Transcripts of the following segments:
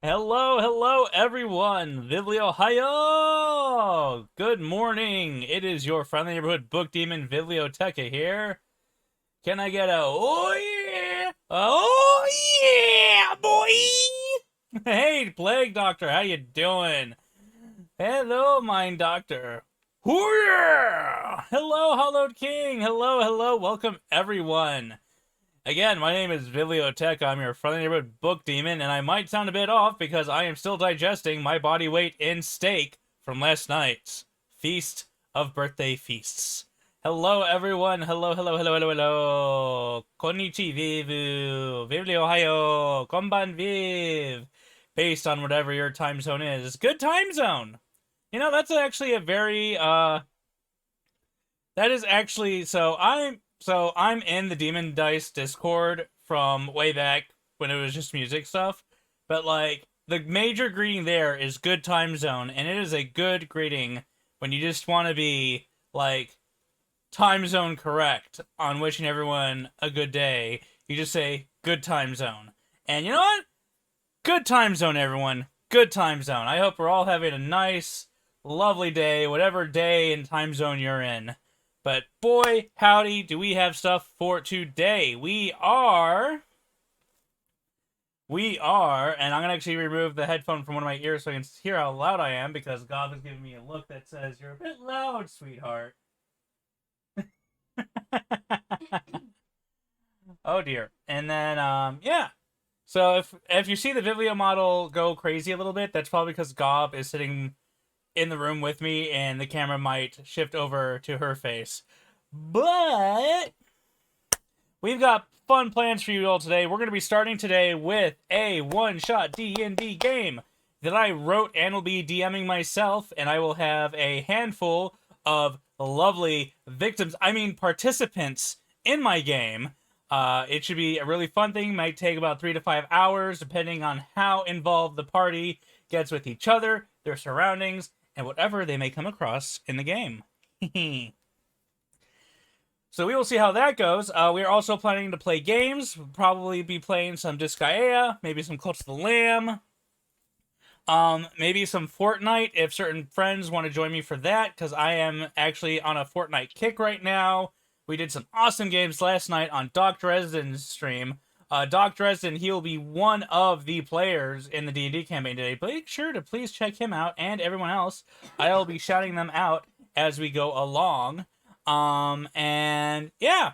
Hello, hello, everyone. Vivlio, Ohio. Good morning. It is your friendly neighborhood book demon, Biblioteca here. Can I get a oh yeah, boy? Hey, Plague Doctor, how you doing? Hello, Mind Doctor. Hooyah! Hello, Hollowed King. Hello, hello. Welcome, everyone. Again, my name is Biblioteca. I'm your friendly neighborhood book demon, and I might sound a bit off because I am still digesting my body weight in steak from last night's Feast of Birthday Feasts. Hello, everyone. Hello, hello, hello, hello, hello. Konnichi vivu. Vivli Ohio. Konban viv. Based on whatever your time zone is. Good time zone. You know, that's actually a very, that is actually, so I'm in the Demon Dice Discord from way back when it was just music stuff. But like the major greeting there is good time zone, and it is a good greeting when you just want to be like time zone correct on wishing everyone a good day. You just say good time zone. And you know what? Good time zone, everyone. Good time zone. I hope we're all having a nice, lovely day, whatever day and time zone you're in. But boy, howdy, do we have stuff for today. We are, and I'm going to actually remove the headphone from one of my ears so I can hear how loud I am, because Gob is giving me a look that says, you're a bit loud, sweetheart. Oh dear. And then, yeah. So if you see the Vivlio model go crazy a little bit, that's probably because Gob is sitting in the room with me, and the camera might shift over to her face. But we've got fun plans for you all today. We're going to be starting today with a one-shot D&D game that I wrote and will be DMing myself, and I will have a handful of lovely participants in my game. It should be a really fun thing. Might take about 3 to 5 hours, depending on how involved the party gets with each other, their surroundings, and whatever they may come across in the game. So we will see how that goes. We are also planning to play games. We'll probably be playing some Disgaea, maybe some Cult of the Lamb, maybe some Fortnite if certain friends want to join me for that, because I am actually on a Fortnite kick right now. We did some awesome games last night on Doc Dresden's stream. Doc Dresden, he will be one of the players in the D&D campaign today. Make sure to please check him out and everyone else. I'll be shouting them out as we go along. And yeah.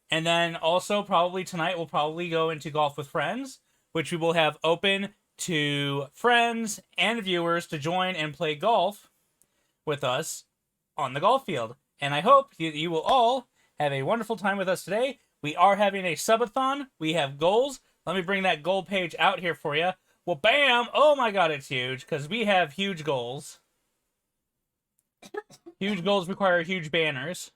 And then also probably tonight we'll probably go into Golf with Friends, which we will have open to friends and viewers to join and play golf with us on the golf field. And I hope you will all have a wonderful time with us today. We are having a subathon. We have goals. Let me bring that goal page out here for you. Well, bam! Oh my god, it's huge, because we have huge goals. Huge goals require huge banners.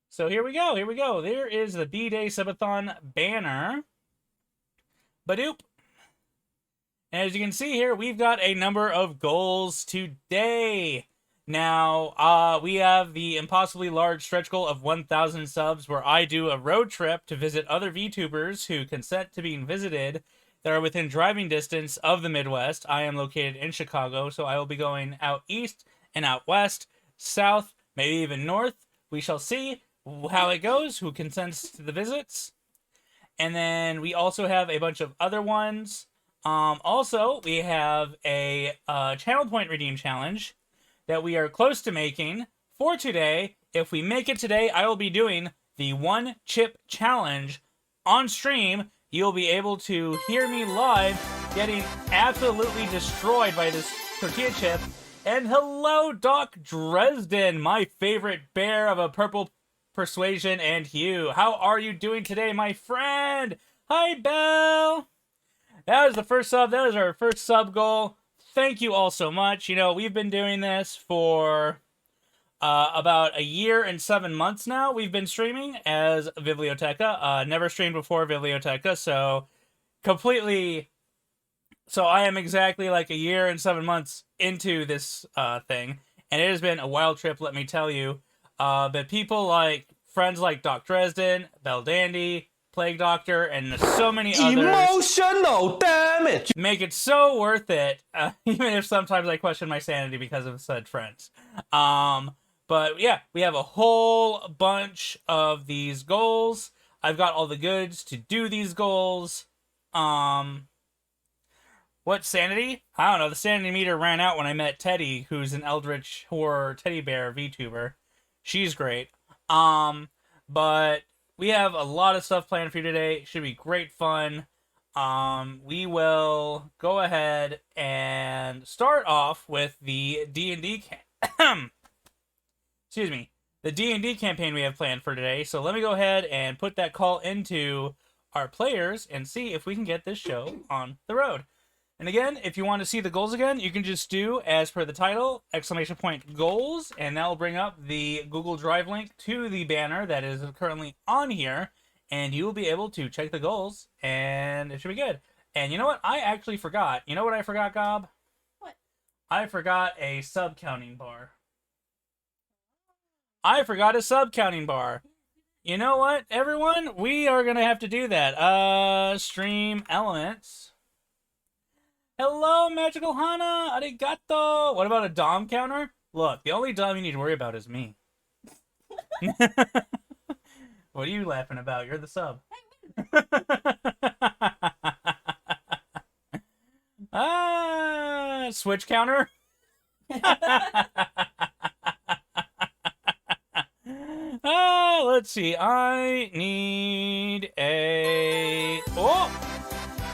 So here we go, here we go. There is the B-Day subathon banner. Badoop. And as you can see here, we've got a number of goals today. Now, we have the impossibly large stretch goal of 1,000 subs, where I do a road trip to visit other VTubers who consent to being visited that are within driving distance of the Midwest. I am located in Chicago, so I will be going out east and out west, south, maybe even north. We shall see how it goes, who consents to the visits. And then we also have a bunch of other ones. Also, we have a channel point redeem challenge that we are close to making for today. If we make it today, I will be doing the one chip challenge on stream. You'll be able to hear me live getting absolutely destroyed by this tortilla chip. And hello, Doc Dresden, my favorite bear of a purple persuasion and hue. How are you doing today, my friend? Hi, Belle. That was the first sub. That was our first sub goal. Thank you all so much. You know, we've been doing this for about a year and 7 months now. We've been streaming as Biblioteca. Never streamed before Biblioteca, so completely... So I am exactly like a year and 7 months into this thing, and it has been a wild trip, let me tell you. But people like, friends like Doc Dresden, Bell Dandy, Plague Doctor, and so many others. Emotional damage! Make it so worth it, even if sometimes I question my sanity because of said friends. But yeah, we have a whole bunch of these goals. I've got all the goods to do these goals. What sanity? I don't know. The sanity meter ran out when I met Teddy, who's an Eldritch Horror teddy bear VTuber. She's great. But we have a lot of stuff planned for you today. Should be great fun. We will go ahead and start off with the D&D excuse me, the D&D campaign we have planned for today. So let me go ahead and put that call into our players and see if we can get this show on the road. And again, if you want to see the goals again, you can just do, as per the title, !goals, and that will bring up the Google Drive link to the banner that is currently on here, and you will be able to check the goals, and it should be good. And you know what? I actually forgot. You know what I forgot, Gob? What? I forgot a sub-counting bar. I forgot a sub-counting bar. You know what, everyone? We are going to have to do that. Stream elements. Hello, Magical Hana! Arigato! What about a Dom counter? Look, the only Dom you need to worry about is me. What are you laughing about? You're the sub. Switch counter? Let's see. I need a... Oh!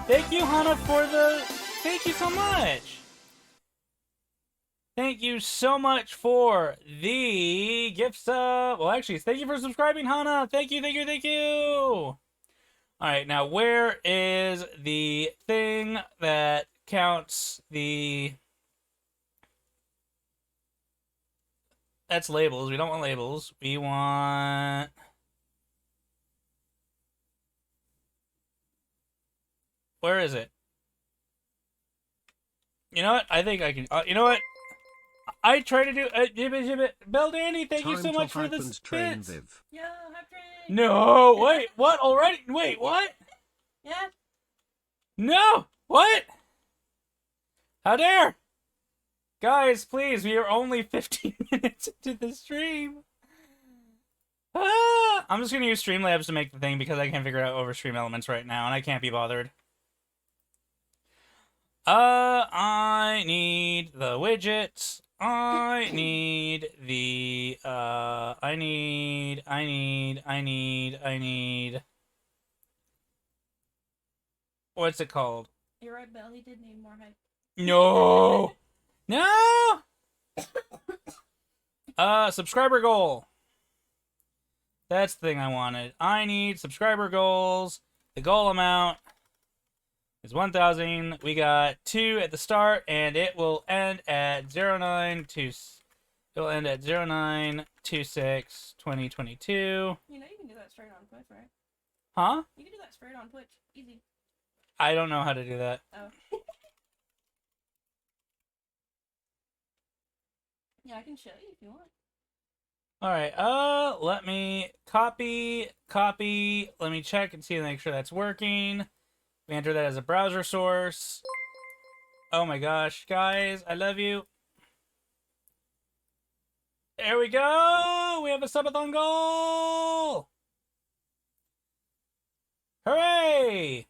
Thank you, Hana, for the... Thank you so much. Thank you so much for the gift sub. Well, actually, thank you for subscribing, Hana. Thank you, thank you, thank you. All right, now where is the thing that counts the... That's labels. We don't want labels. We want... Where is it? You know what? I think I can... you know what? I try to do... Bell Danny, thank you so much for the spits. Yeah, hype train. No, wait, what? Already? Wait, what? Yeah. No! What? How dare? Guys, please, we are only 15 minutes into the stream. I'm just going to use Streamlabs to make the thing because I can't figure out over Stream Elements right now, and I can't be bothered. I need the widgets. I need the, I need... What's it called? You're right, Bell. He did need more hype. No! No! Subscriber goal. That's the thing I wanted. I need subscriber goals. The goal amount is 1,000. We got 2 at the start, and it will end at 0926 2022. You know you can do that straight on Twitch, right? Huh? You can do that straight on Twitch. Easy. I don't know how to do that. Oh. Yeah, I can show you if you want. Alright, let me copy. Let me check and see and make sure that's working. We enter that as a browser source. Oh my gosh, guys, I love you. There we go! We have a subathon goal! Hooray!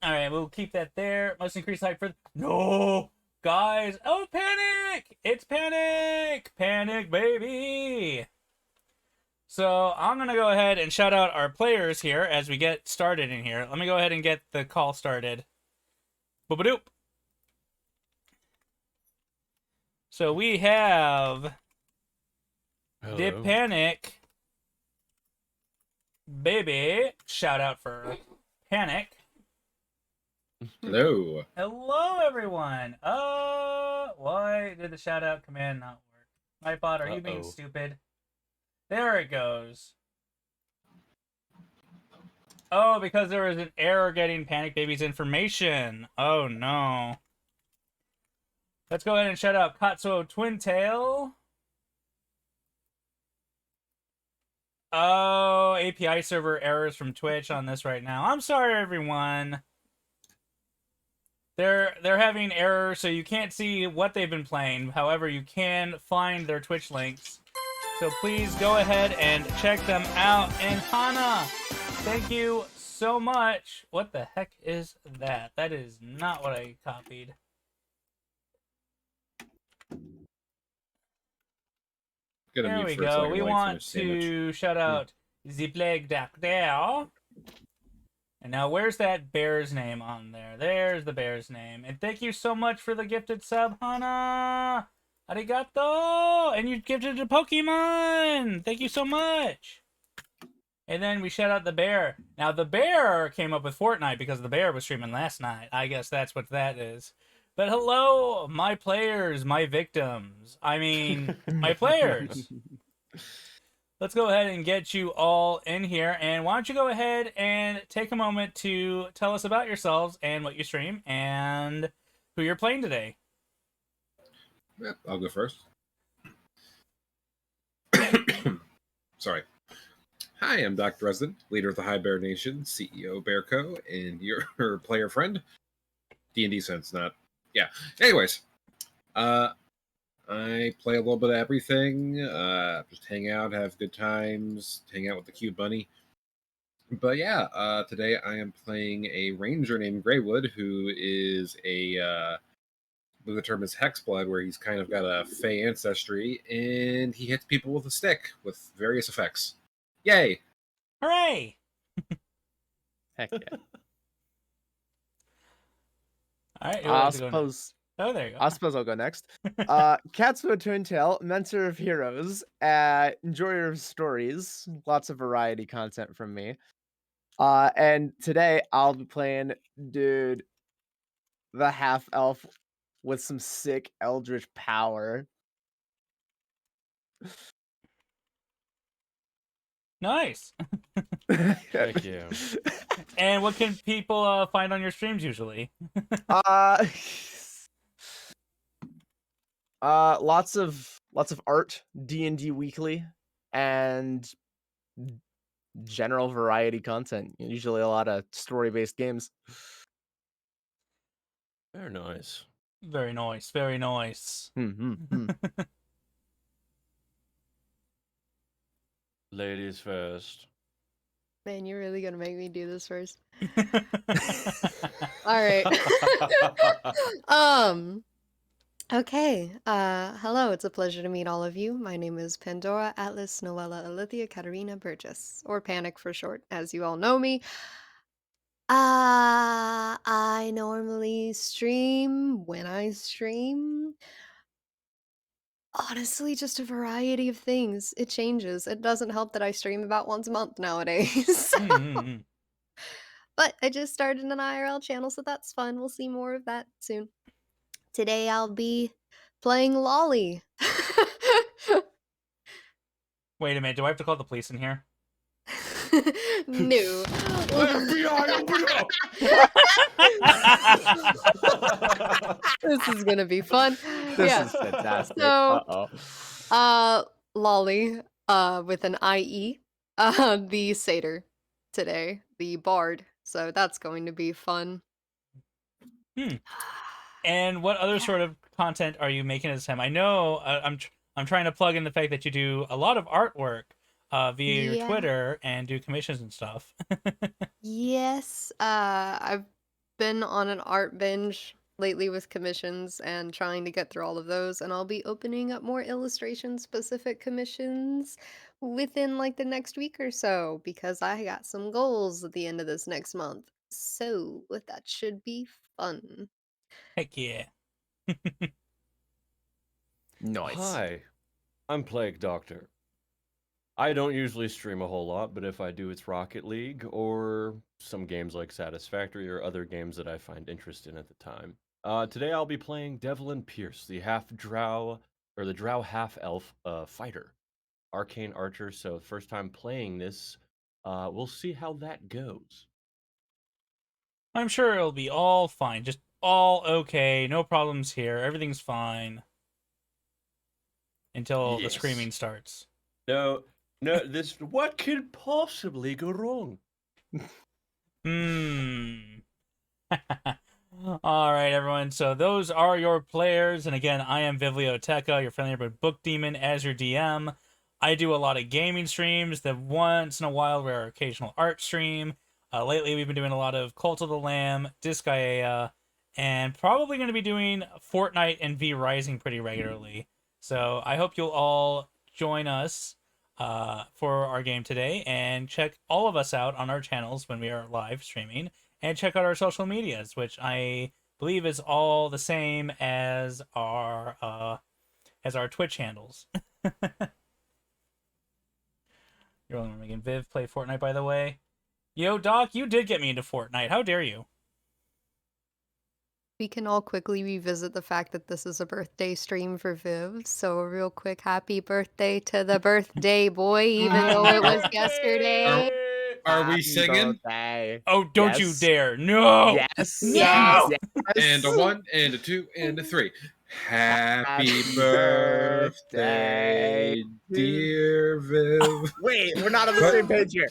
Alright, we'll keep that there. Must increase height for... No! Guys! Oh, panic! It's panic! Panic, baby! So, I'm going to go ahead and shout out our players here as we get started in here. Let me go ahead and get the call started. Boop-a-doop! So, we have... Hello. The Panic. Baby. Shout out for Panic. Hello. Hello, everyone. Why did the shout out command not work? Nightbot, are you being stupid? There it goes. Oh, because there was an error getting Panic Baby's information. Oh, no. Let's go ahead and shout out Katsuo Twintail. Oh, API server errors from Twitch on this right now. I'm sorry, everyone. They're having errors, so you can't see what they've been playing. However, you can find their Twitch links. So please go ahead and check them out. And Hana, thank you so much. What the heck is that? That is not what I copied. There we go. We want to shout out the Plague Doctor. And now, where's that bear's name on there? There's the bear's name. And thank you so much for the gifted sub, Hana. Arigato! And you gifted a Pokemon! Thank you so much! And then we shout out the bear. Now, the bear came up with Fortnite because the bear was streaming last night. I guess that's what that is. But hello, my players, my victims. I mean, my players. Let's go ahead and get you all in here. And why don't you go ahead and take a moment to tell us about yourselves and what you stream and who you're playing today. Yeah, I'll go first. Sorry. Hi, I'm Dr. Resident, leader of the High Bear Nation, CEO Bearco, and your player friend. D&D sense, not... Yeah. Anyways, I play a little bit of everything, just hang out, have good times, hang out with the cute bunny. But yeah, today I am playing a ranger named Greywood, who is a... the term is Hexblood, where he's kind of got a Fey ancestry, and he hits people with a stick with various effects. Yay! Hooray! Heck yeah. All right. I suppose. Oh, there you go. I suppose I'll go next. Katsuo Twintail, mentor of heroes, enjoyer of stories, lots of variety content from me. And today I'll be playing Dude, the half elf with some sick eldritch power. Nice. Heck yeah. And what can people find on your streams usually? Lots of art, D&D weekly, and general variety content. Usually a lot of story-based games. Very nice. Very nice. Very nice. Ladies first. Man, you're really gonna make me do this first. All right. Okay. Hello, it's a pleasure to meet all of you. My name is Pandora Atlas Noella Alithia Katarina Burgess, or Panic for short, as you all know me. I normally stream when I stream. Honestly, just a variety of things. It changes. It doesn't help that I stream about once a month nowadays. But I just started an IRL channel, so that's fun. We'll see more of that soon. Today I'll be playing Lolly. Wait a minute. Do I have to call the police in here? No. FBI, open up! This is gonna be fun. This Yeah. is fantastic. So, Uh-oh. Lolly, with an IE, the satyr today, the bard. So that's going to be fun. And what other Yeah. sort of content are you making at this time? I know I'm trying to plug in the fact that you do a lot of artwork via your Yeah. Twitter and do commissions and stuff. Yes, I've been on an art binge lately with commissions and trying to get through all of those, and I'll be opening up more illustration-specific commissions within like the next week or so because I got some goals at the end of this next month. So that should be fun. Heck yeah. Nice. Hi, I'm Plague Doctor. I don't usually stream a whole lot, but if I do, it's Rocket League or some games like Satisfactory or other games that I find interest in at the time. Today I'll be playing Devlin Pierce, the half-drow, or the drow half-elf fighter. Arcane Archer, so first time playing this, we'll see how that goes. I'm sure it'll be all fine. Just all okay. No problems here. Everything's fine. Until the Yes. screaming starts. No, No, what could possibly go wrong? All right, everyone. So those are your players, and again, I am Biblioteca, your friendly neighborhood book demon, as your DM. I do a lot of gaming streams. That once in a while, we're occasional art stream. Lately, we've been doing a lot of Cult of the Lamb, Disgaea, and probably going to be doing Fortnite and V Rising pretty regularly. So I hope you'll all join us for our game today, and check all of us out on our channels when we are live streaming. And check out our social medias, which I believe is all the same as our Twitch handles. You're only making Viv play Fortnite, by the way. Yo, Doc, you did get me into Fortnite. How dare you? We can all quickly revisit the fact that this is a birthday stream for Viv. So a real quick happy birthday to the birthday boy, even though it was yesterday. Are we Happy singing? birthday. Oh, don't you Yes. dare! No! Yes. No! Yes. And a 1, and a 2, and a 3. Happy Happy birthday, birthday dear Viv. Wait, we're not on the same page here.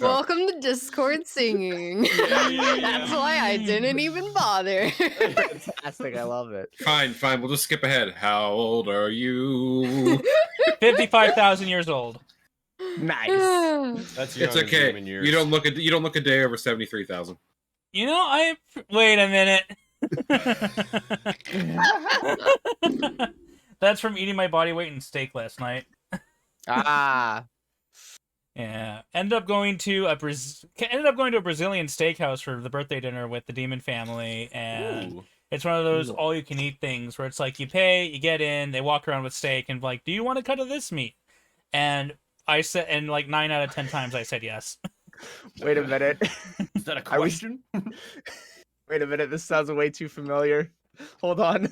Welcome to Discord singing. That's why I didn't even bother. Fantastic. I love it. Fine, we'll just skip ahead. How old are you? 55,000 years old. Nice. That's It's young in okay. human years. You don't look a day over 73,000. You know, wait a minute. That's from eating my body weight in steak last night. Ah. Yeah, ended up going to a Brazilian steakhouse for the birthday dinner with the Demon family, and Ooh. it's one of those all-you-can-eat things where it's like you pay, you get in, they walk around with steak, and like, do you want a cut of this meat? And I said, and like 9 out of 10 times I said yes. Wait a minute. Is that a Are we- question? Wait a minute. This sounds way too familiar. Hold on.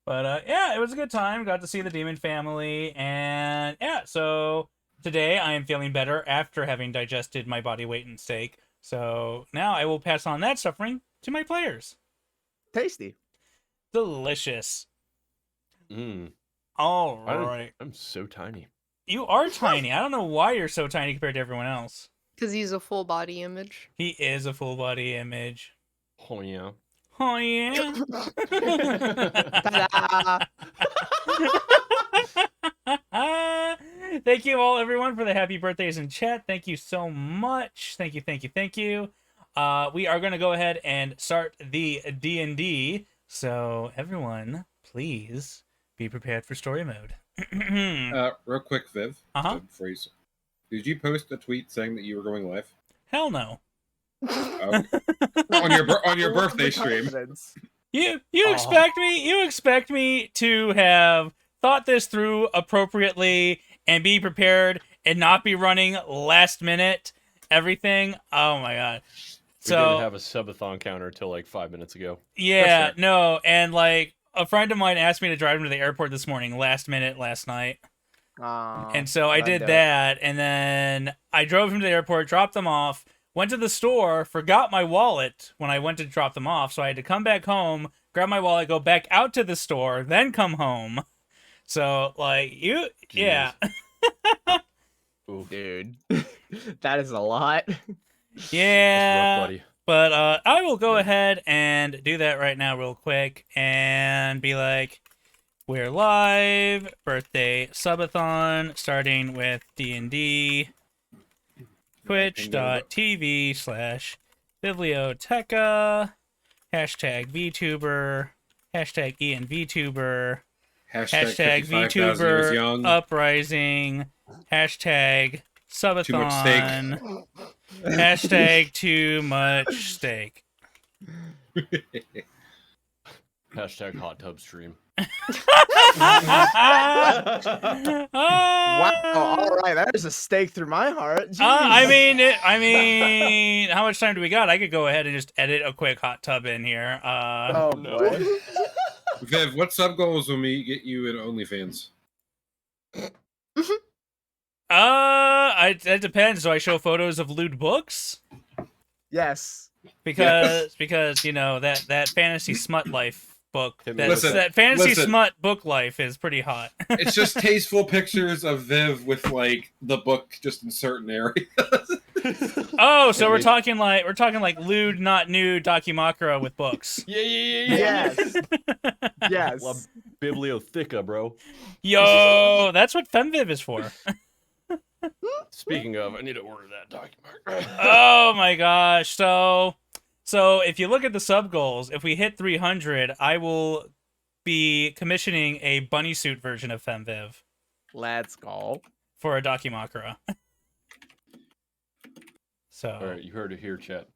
But yeah, it was a good time. Got to see the Demon family, and yeah, so today I am feeling better after having digested my body weight in steak. So now I will pass on that suffering to my players. Tasty. Delicious. Mm. All right. I'm so tiny. You are tiny. I don't know why you're so tiny compared to everyone else. Because he's a full body image. He is a full body image. Oh yeah. Oh yeah. Ta-da! Thank you all, everyone, for the happy birthdays in chat. Thank you so much. Thank you. We are going to go ahead and start the D&D. So everyone, please be prepared for story mode. Real quick, Viv. Uh-huh. Before you did you post a tweet saying that you were going live? Hell no. Oh. on your birthday stream. Confidence. You expect me to have thought this through appropriately and be prepared and not be running last minute everything? Oh my god. We didn't have a subathon counter till like 5 minutes ago. Yeah, That's fair. no, and like a friend of mine asked me to drive him to the airport this morning, last minute last night. Aw, And so I did Rondo. that, and then I drove him to the airport, dropped them off, went to the store, forgot my wallet when I went to drop them off, so I had to come back home, grab my wallet, go back out to the store, then come home. So, like, yeah. Ooh, Dude. That is a lot. that's Yeah. rough, buddy. But I will go ahead and do that right now real quick and be like, we're live, birthday subathon, starting with D&D, twitch.tv/biblioteca, hashtag VTuber, hashtag VTuber, hashtag 55,000 years VTuber young. uprising, hashtag Too much steak. subathon, hashtag too much steak. Hashtag hot tub stream. Wow. All right. That is a stake through my heart. I Jeez. mean, how much time do we got? I could go ahead and just edit a quick hot tub in here. Oh, no. boy. Viv, what sub goals will we get you in OnlyFans? It depends. Do I show photos of lewd books? Yes. Because you know that fantasy smut life book. Hit me That's, with that fantasy listen. smut book life is pretty hot. It's just tasteful pictures of Viv with like the book just in certain areas. Oh, so Hit we're me. talking like lewd, not nude Dakimakura with books. Yeah. Yes. Yes. La Bibliotheca, bro. Yo, that's what FemViv is for. Speaking of, I need to order that document. Oh my gosh. So if you look at the sub goals, if we hit 300, I will be commissioning a bunny suit version of FemViv Let's go. for a Dakimakura. So All right, you heard it here, chat.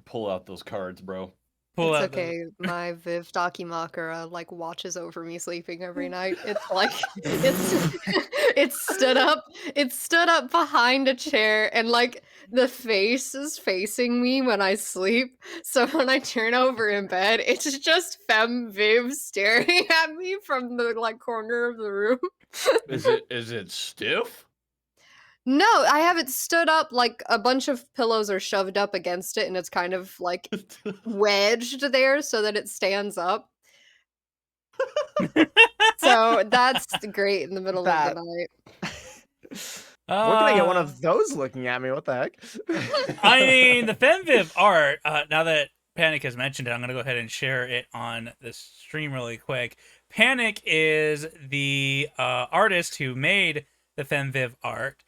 Pull out those cards, bro. pull It's out the- okay. My Viv Dakimakura like watches over me sleeping every night. It's like it's stood up. It's stood up behind a chair and like the face is facing me when I sleep. So when I turn over in bed, it's just Femme Viv staring at me from the like corner of the room. Is it stiff? No, I have it stood up like a bunch of pillows are shoved up against it and it's kind of like wedged there so that it stands up. So that's great in the middle of the night. Where can I get one of those looking at me? What the heck? I mean, the FemViv art, now that Panic has mentioned it, I'm going to go ahead and share it on the stream really quick. Panic is the artist who made the FemViv art.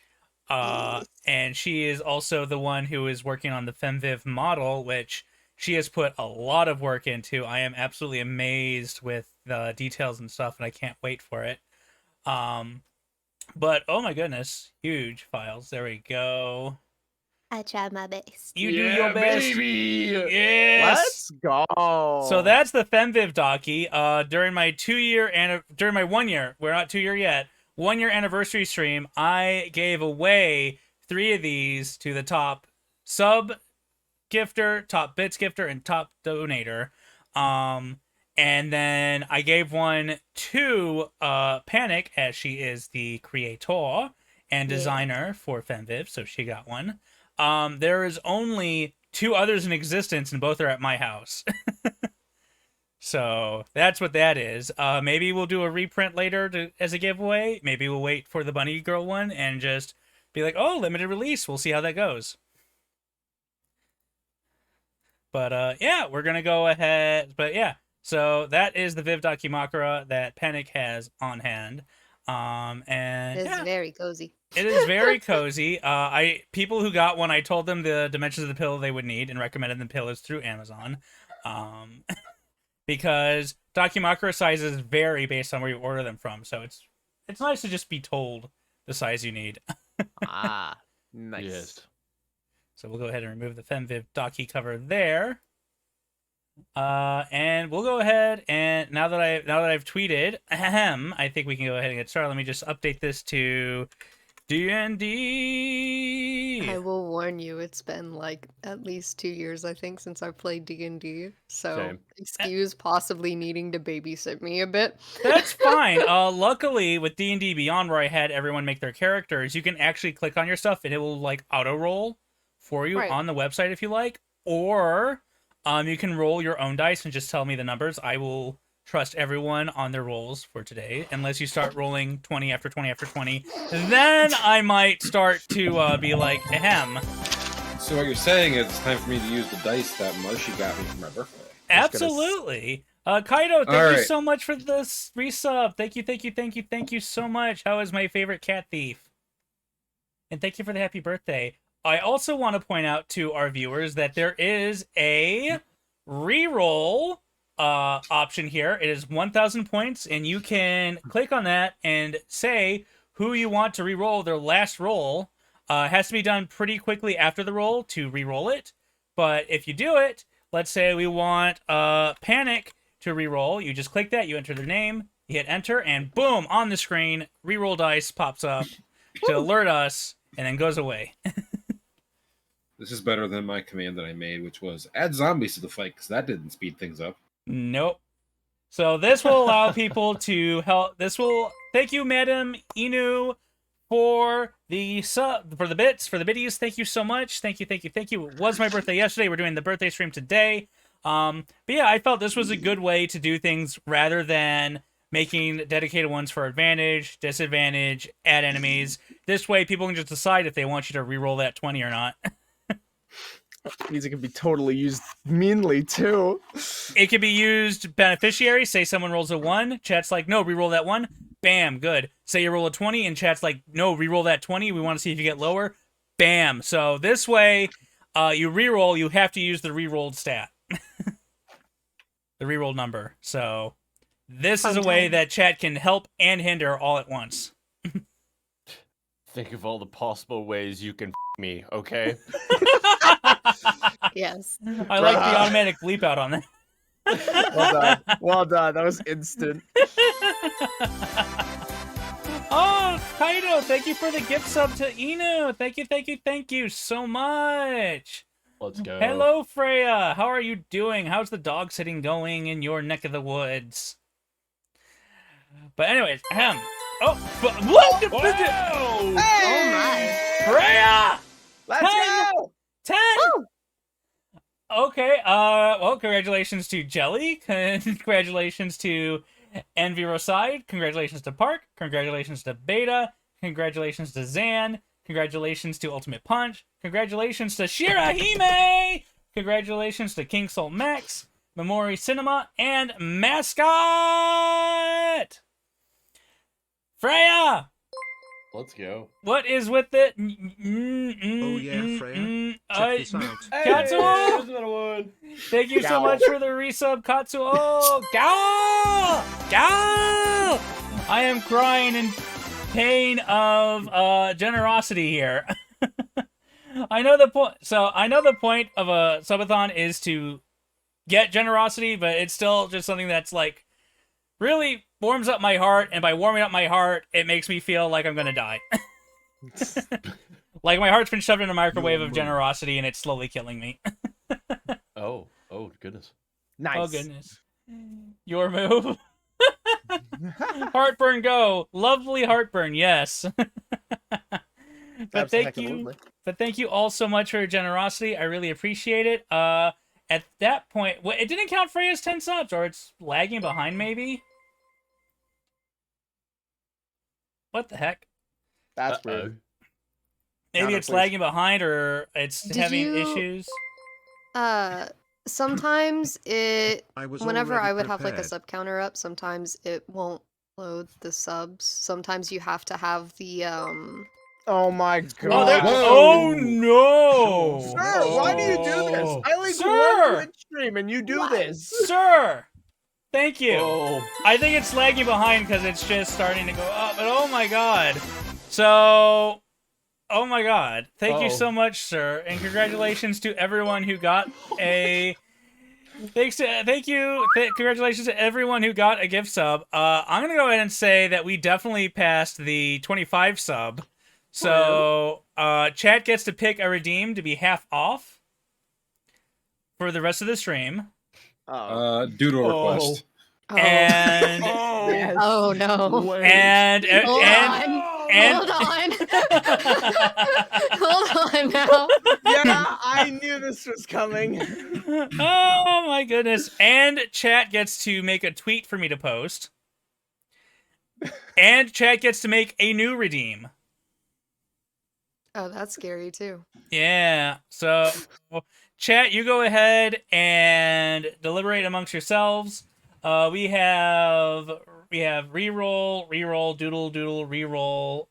And she is also the one who is working on the FemViv model, which she has put a lot of work into. I am absolutely amazed with the details and stuff, and I can't wait for it. But oh my goodness, huge files. There we go. I tried my best. You do your best. baby. Yes. Let's go. So that's the FemViv docky. During my 1 year, we're not 2 year yet, 1 year anniversary stream, I gave away 3 of these to the top sub gifter, top bits gifter, and top donator. And then I gave one to Panic, as she is the creator and designer for FemViv, so she got one. There is only 2 others in existence, and both are at my house. So that's what that is. Maybe we'll do a reprint later as a giveaway. Maybe we'll wait for the Bunny Girl one and just be like, oh, limited release. We'll see how that goes. But yeah, we're going to go ahead. But yeah, so that is the Viv Dakimakura that Panic has on hand. And It's yeah, very cozy. it is very cozy. People who got one, I told them the dimensions of the pillow they would need and recommended the pillows through Amazon. Because Dakimakura sizes vary based on where you order them from, so it's nice to just be told the size you need. Ah, nice. Yes. So we'll go ahead and remove the FemViv Daki cover there. And we'll go ahead and now that I've tweeted, I think we can go ahead and get started. Let me just update this to D&D. I will warn you, it's been like at least 2 years, I think, since I played D&D. So Same. excuse possibly needing to babysit me a bit. That's fine. Luckily with D&D Beyond, where I had everyone make their characters, you can actually click on your stuff and it will like auto roll for you Right. on the website if you like, or you can roll your own dice and just tell me the numbers. I will trust everyone on their rolls for today, unless you start rolling 20 after 20 after 20. Then I might start to be like, ahem. So what you're saying is it's time for me to use the dice that Marshy got me for my birthday. Absolutely. Kaido, thank you Alright. so much for this resub. Thank you so much. How is my favorite cat thief? And thank you for the happy birthday. I also want to point out to our viewers that there is a reroll option here. It is 1,000 points, and you can click on that and say who you want to reroll their last roll. It has to be done pretty quickly after the roll to re-roll it. But if you do it, let's say we want Panic to re-roll. You just click that, you enter their name, you hit enter, and boom, on the screen, re-roll dice pops up to alert us, and then goes away. This is better than my command that I made, which was add zombies to the fight, because that didn't speed things up. Nope. So this will allow people to help. Thank you, Madam Inu, for the bits, for the biddies. Thank you so much. Thank you. It was my birthday yesterday. We're doing the birthday stream today. But yeah, I felt this was a good way to do things rather than making dedicated ones for advantage, disadvantage, add enemies. This way, people can just decide if they want you to reroll that 20 or not. Means it can be totally used meanly too. It can be used beneficiary. Say someone rolls a 1, chat's like, no, reroll that 1. Bam, good. Say you roll a 20, and chat's like, no, reroll that 20. We want to see if you get lower. Bam. So this way, you reroll, you have to use the rerolled stat. The rerolled number. So this is a way that chat can help and hinder all at once. Think of all the possible ways you can me, okay? Yes. I like the automatic bleep out on that. Well done. Well done. That was instant. Oh, Kaido, thank you for the gift sub to Inu. Thank you so much. Let's go. Hello, Freya. How are you doing? How's the dog sitting going in your neck of the woods? But anyways, ahem. Oh, what? Whoa! Oh my. Freya! Let's 10! go! 10! Oh. Okay, well, congratulations to Jelly. Congratulations to Enviroside. Congratulations to Park. Congratulations to Beta. Congratulations to Zan. Congratulations to Ultimate Punch. Congratulations to Shirahime. Congratulations to King Soul Max, Memori Cinema, and Mascot! Freya! Let's go. What is with it? Oh yeah, Freya. Check this out. Katsuo! There's another one. Thank you so Gow. much for the resub, Katsuo! Gow! Gow! I am crying in pain of generosity here. I know the point. So I know the point of a subathon is to get generosity, but it's still just something that's like really warms up my heart, and by warming up my heart, it makes me feel like I'm gonna die. Like my heart's been shoved in a microwave of generosity, and it's slowly killing me. Oh goodness. Nice. Oh goodness. Your move. Heartburn go. Lovely heartburn, yes. But thank you. Absolutely. But thank you all so much for your generosity. I really appreciate it. At that point, it didn't count Freya's 10 subs, or it's lagging behind maybe? What the heck? That's weird. Maybe Counter, it's please. lagging behind, or it's Did having you- issues. Sometimes it, I was whenever already I would have like a prepared. sub counter up, sometimes it won't load the subs. Sometimes you have to have the Oh my god. Oh, there, Whoa. oh no! Sir, why do you do this? I like Sir! one Twitch stream and you do this. Sir! Thank you. Oh. I think it's lagging behind because it's just starting to go up, but oh my god. So, oh my god. Thank you Oh. so much, sir, and congratulations to everyone who got a... Congratulations to everyone who got a gift sub. I'm gonna go ahead and say that we definitely passed the 25 sub. So, chat gets to pick a redeem to be half off for the rest of the stream. Oh. Doodle request. oh, And... Yes. oh no. And... Hold and... on. and- Hold on. Hold on now. Yeah, I knew this was coming. Oh my goodness. And chat gets to make a tweet for me to post. And chat gets to make a new redeem. Oh, that's scary too. Yeah. So chat, you go ahead and deliberate amongst yourselves. We have reroll, doodle,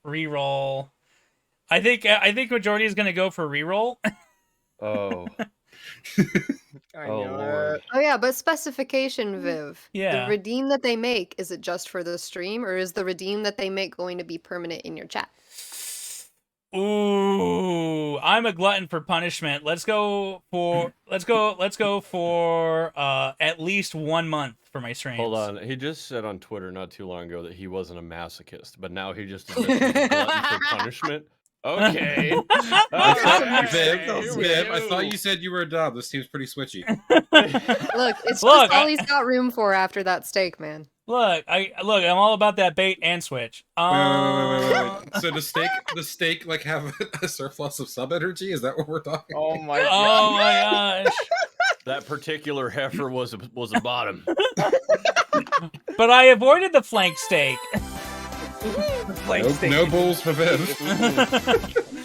reroll. I think majority is gonna go for reroll. Oh. I Oh, knew Lord. it. Oh yeah, but specification, Viv. Yeah. The redeem that they make, is it just for the stream, or is the redeem that they make going to be permanent in your chat? Ooh, I'm a glutton for punishment. Let's go for at least 1 month for my streams. Hold on. He just said on Twitter not too long ago that he wasn't a masochist, but now he just admits he's a glutton for punishment. Okay. Viv, I thought you said you were a dub. This seems pretty switchy. Look, it's Look, just all he's got room for after that steak, man. Look, I'm all about that bait and switch. Wait. So does steak like have a surplus of sub energy? Is that what we're talking? Oh my Oh god. my gosh. That particular heifer was a bottom. But I avoided the flank steak. No bulls for Viv.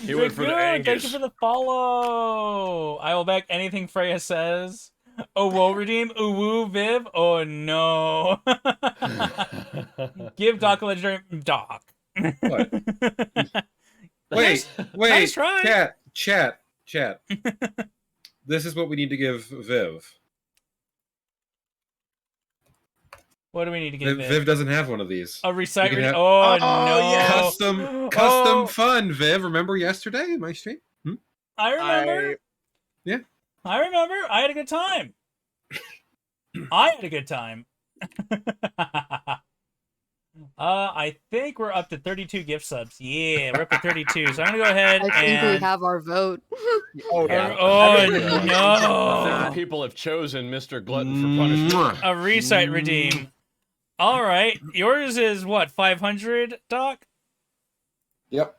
He went for the Thank you Angus. for the follow. I will back anything Freya says. Oh, whoa, redeem. Ooh, woo, Viv. Oh, no. Give Doc a legendary. Doc. What? Wait, Nice try. Chat. This is what we need to give Viv. What do we need to give Viv, Viv? Viv doesn't have one of these. A recite. You can have- Oh, no. yeah. Custom Oh, fun, Viv. Remember yesterday in my stream? I remember. Yeah. I remember. I had a good time. I had a good time. I think we're up to 32 gift subs. Yeah, we're up to 32. So I'm gonna go ahead I think and. we have our vote. Oh, Oh, I think no! the people have chosen Mr. Glutton for punishment. A recite redeem. All right, yours is what, 500, Doc? Yep.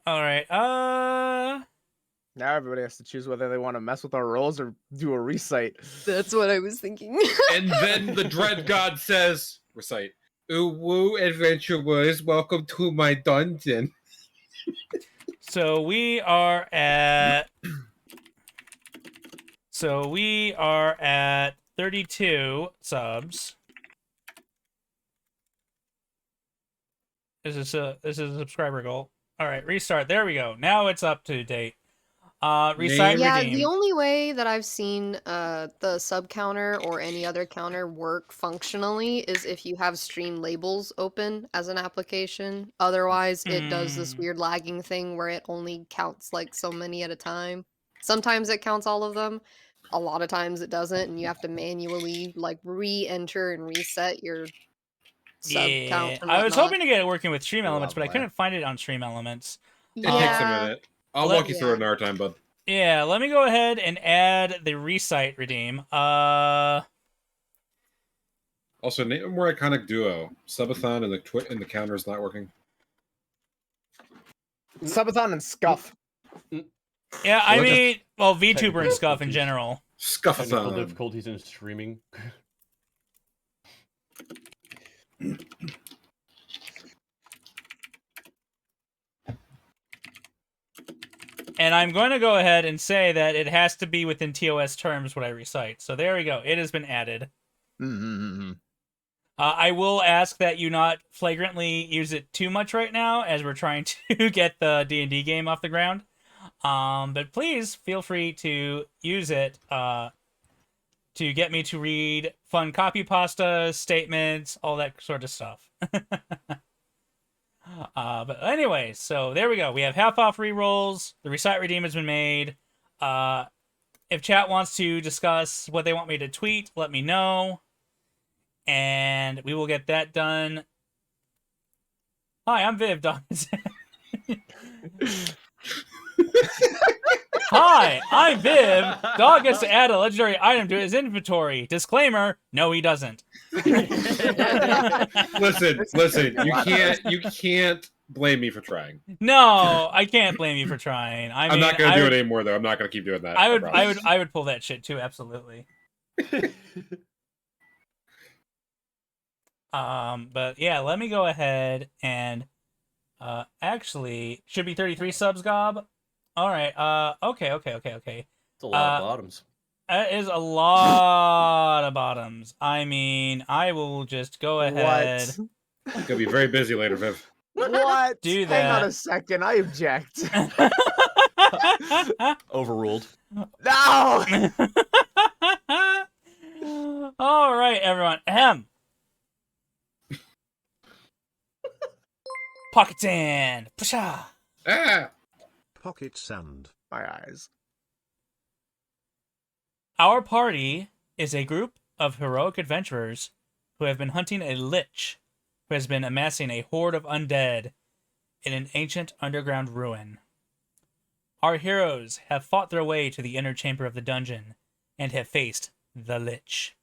All right. Now everybody has to choose whether they want to mess with our rolls or do a recite. That's what I was thinking. And then the Dread God says, recite, Ooh woo, adventurers, welcome to my dungeon. So we are at. So we are at 32 subs. This is a subscriber goal. All right, restart. There we go. Now it's up to date. Recite Yeah, redeem. the only way that I've seen the sub counter or any other counter work functionally is if you have stream labels open as an application. Otherwise, it does this weird lagging thing where it only counts like so many at a time. Sometimes it counts all of them. A lot of times it doesn't, and you have to manually like re-enter and reset your sub count. And I was whatnot. hoping to get it working with Stream Elements, but I Lovely. couldn't find it on Stream Elements. It takes a minute. I'll Let- walk you through it in our time, bud. Yeah, let me go ahead and add the recite redeem. Also, name a more iconic duo. Subathon and the counter is not working. Subathon and Scuff. Yeah, I What? mean, well, VTuber and Scuff in general. Technical Scuffathon. difficulties in streaming. And I'm going to go ahead and say that it has to be within TOS terms what I recite. So there we go. It has been added. Mm-hmm. I will ask that you not flagrantly use it too much right now, as we're trying to get the D&D game off the ground. But please feel free to use it to get me to read fun copy pasta, statements, all that sort of stuff. But anyway, so there we go. We have half off rerolls. The recite redeem has been made. If chat wants to discuss what they want me to tweet, let me know. And we will get that done. Hi, I'm Viv. Hi, I'm Viv. Dog gets to add a legendary item to his inventory. Disclaimer: no, he doesn't. Listen, you can't blame me for trying. No, I can't blame you for trying. I'm not gonna do it anymore though. I'm not gonna keep doing that. I would pull that shit too, absolutely. But yeah, let me go ahead and actually should be 33 subs, Gob. All right. Okay. It's a lot of bottoms. That is a lot of bottoms. I mean, I will just go ahead. It's gonna be very busy later, Viv. What? Do Hang on that. a second. I object. Overruled. No! All right, everyone. Ahem. Pocket sand. Psha. Ah! Pocket sand. My eyes. Our party is a group of heroic adventurers who have been hunting a lich who has been amassing a horde of undead in an ancient underground ruin. Our heroes have fought their way to the inner chamber of the dungeon and have faced the lich.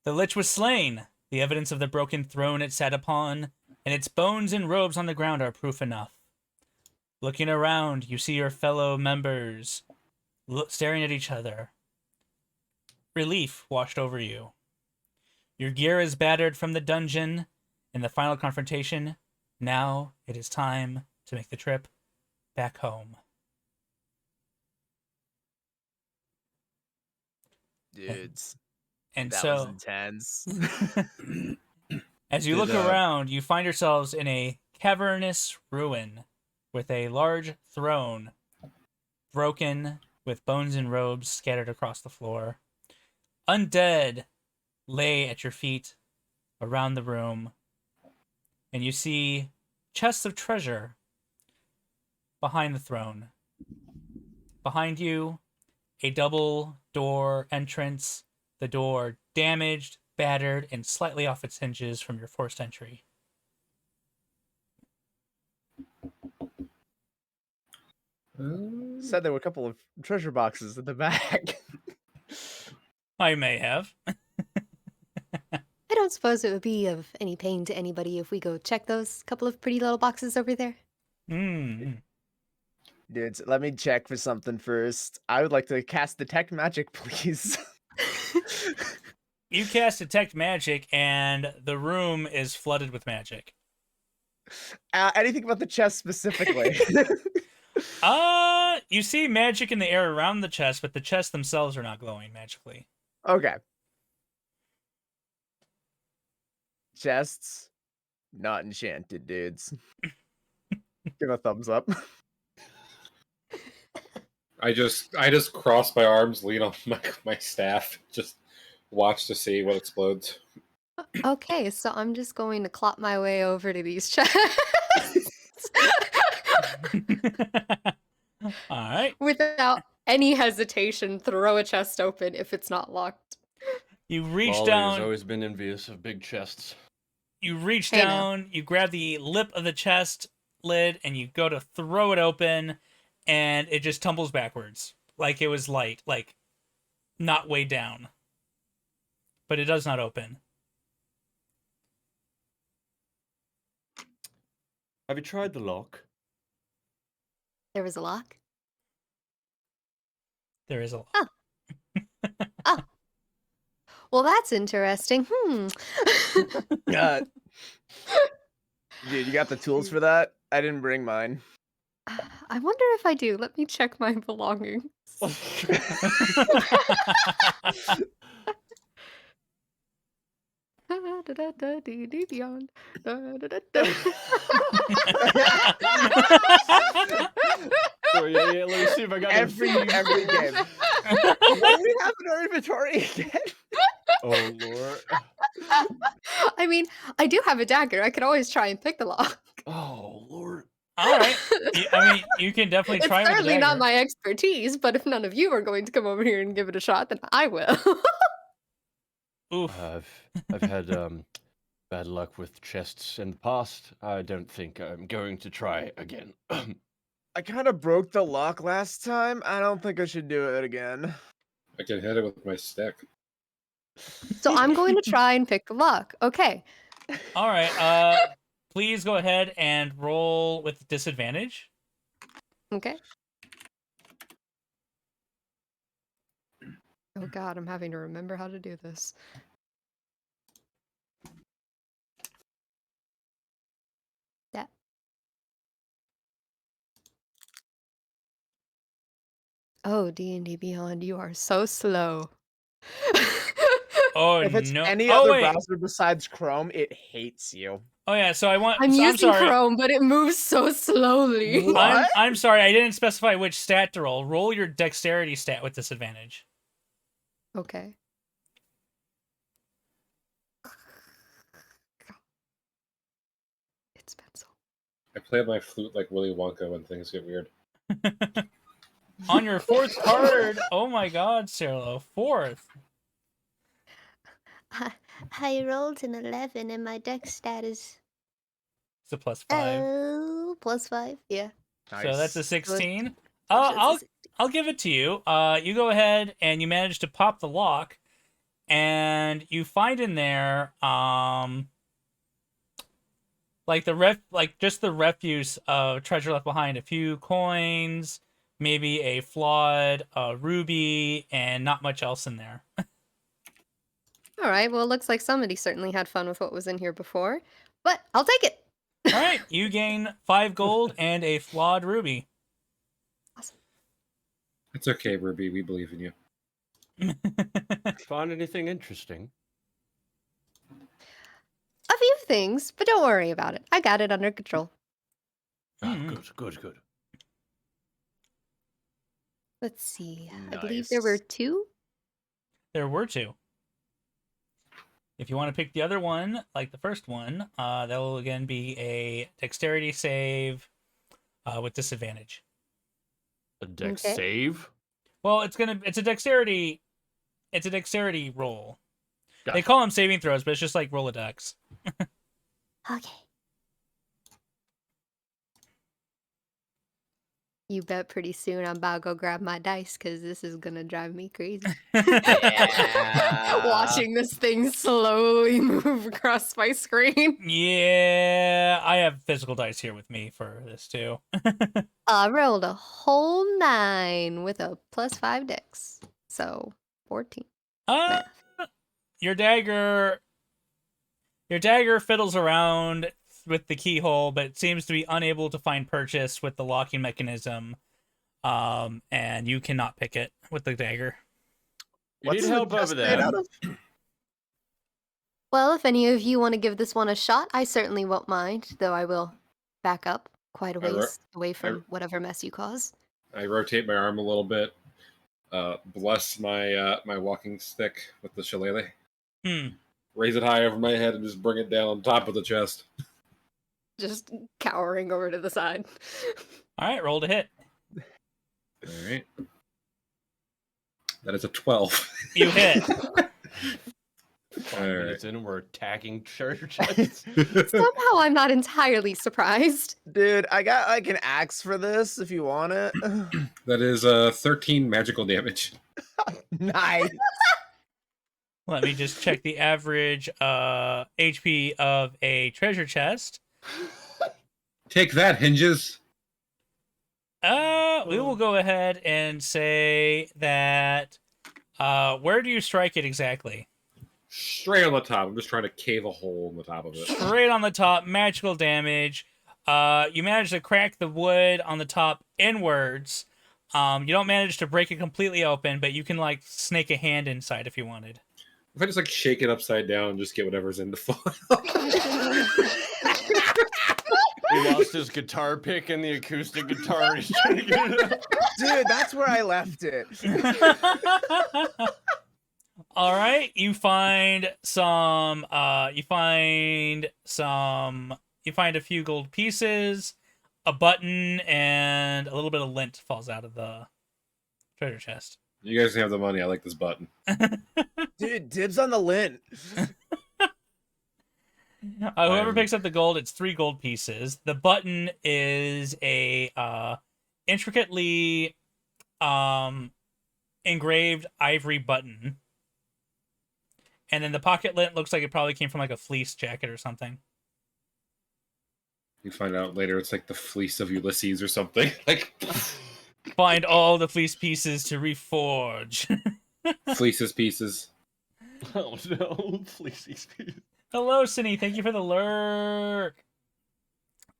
The lich was slain, the evidence of the broken throne it sat upon, and its bones and robes on the ground are proof enough. Looking around, you see your fellow members staring at each other. Relief washed over you. Your gear is battered from the dungeon in the final confrontation. Now it is time to make the trip back home. Dudes, And that was so, intense. as you look around, you find yourselves in a cavernous ruin with a large throne broken with bones and robes scattered across the floor. Undead lay at your feet around the room, and you see chests of treasure behind the throne. Behind you, a double door entrance, the door damaged, battered, and slightly off its hinges from your forced entry. Said there were a couple of treasure boxes at the back. I may have. I don't suppose it would be of any pain to anybody if we go check those couple of pretty little boxes over there. Dudes, let me check for something first. I would like to cast Detect Magic, please. You cast Detect Magic, and the room is flooded with magic. Anything about the chest specifically? You see magic in the air around the chest, but the chests themselves are not glowing magically. Okay. Chests, not enchanted, dudes. Give a thumbs up. I just cross my arms, lean on my staff, just watch to see what explodes. Okay, so I'm just going to clop my way over to these chests. All right. Without any hesitation, throw a chest open if it's not locked. You reach Molly down. has always been envious of big chests. You reach Hey, now. down. You grab the lip of the chest lid, and you go to throw it open, and it just tumbles backwards, like it was light, like not weighed down. But it does not open. Have you tried the lock? There was a lock. There is a lock. Oh. Well, that's interesting. Dude, you got the tools for that? I didn't bring mine. I wonder if I do. Let me check my belongings. Beyond. Oh, yeah, let me see if I got Every game. What do we have in our inventory again? Oh, Lord. I mean, I do have a dagger. I could always try and pick the lock. Oh, Lord. All right. I mean, you can definitely It's try with the certainly not dagger. my expertise, but if none of you are going to come over here and give it a shot, then I will. Oof. I've had bad luck with chests in the past. I don't think I'm going to try again. I kind of broke the lock last time. I don't think I should do it again. I can hit it with my stick. So I'm going to try and pick the lock. Okay. All right. Please go ahead and roll with disadvantage. Okay. Oh god, I'm having to remember how to do this. That. Oh, D&D Beyond, you are so slow. Oh If it's no! any Oh other wait! browser besides Chrome, it hates you. Oh yeah. So I want. I'm so I'm using sorry. Chrome, but it moves so slowly. What? I'm sorry. I didn't specify which stat to roll. Roll your dexterity stat with disadvantage. Okay. It's been so. I play my flute like Willy Wonka when things get weird. On your fourth card. Oh my God, Cerlo. Fourth. I rolled an 11 and my dex stat is It's a +5. +5. Yeah. So that's a 16. So it's a I'll give it to you. You go ahead and you manage to pop the lock, and you find in there like just the refuse of treasure left behind, a few coins, maybe a flawed ruby, and not much else in there. All right. Well, it looks like somebody certainly had fun with what was in here before, but I'll take it. All right, you gain 5 gold and a flawed ruby. Awesome. It's okay, Ruby. We believe in you. Find anything interesting? A few things, but don't worry about it. I got it under control. Ah, Mhm. good. Let's see. I believe there were Nice. 2. There were 2. If you want to pick the other one, like the first one, that will again be a dexterity save with disadvantage. A dex Okay. save? Well, it's a dexterity roll. They Gotcha. call them saving throws, but it's just like roll a dex. Okay. You bet pretty soon I'm about to go grab my dice because this is going to drive me crazy. Yeah. Watching this thing slowly move across my screen. Yeah, I have physical dice here with me for this too. I rolled a whole 9 with a +5 dex. So 14. Uh, Math. your dagger fiddles around with the keyhole, but seems to be unable to find purchase with the locking mechanism. And you cannot pick it with the dagger. You need What's the help over chest made out there. of? Well, if any of you want to give this one a shot, I certainly won't mind, though I will back up quite a I ro- ways away from whatever mess you cause. I rotate my arm a little bit. Bless my my walking stick with the shillelagh. Hmm. Raise it high over my head and just bring it down on top of the chest. Just cowering over to the side. All right, roll to hit. All right. That is a 12. You hit. 5 All minutes right. in and we're attacking churches. Somehow I'm not entirely surprised. Dude, I got like an axe for this if you want it. That is 13 magical damage. Nice. Let me just check the average HP of a treasure chest. Take that, hinges. We will go ahead and say that. Where do you strike it exactly? Straight on the top. I'm just trying to cave a hole in the top of it. Straight on the top, magical damage. You manage to crack the wood on the top inwards. You don't manage to break it completely open, but you can like snake a hand inside if you wanted. If I just like shake it upside down and just get whatever's in the foil. He lost his guitar pick and the acoustic guitar. He's trying to get it out. Dude, that's where I left it. All right, you find some. You find a few gold pieces, a button, and a little bit of lint falls out of the treasure chest. You guys have the money. I like this button. Dude, dibs on the lint. Whoever picks up the gold, it's 3 gold pieces. The button is a intricately engraved ivory button. And then the pocket lint looks like it probably came from like a fleece jacket or something. You find out later it's like the fleece of Ulysses or something. Like Find all the fleece pieces to reforge. fleeces pieces. Oh no, fleecy speed. Hello, Cindy. Thank you for the lurk.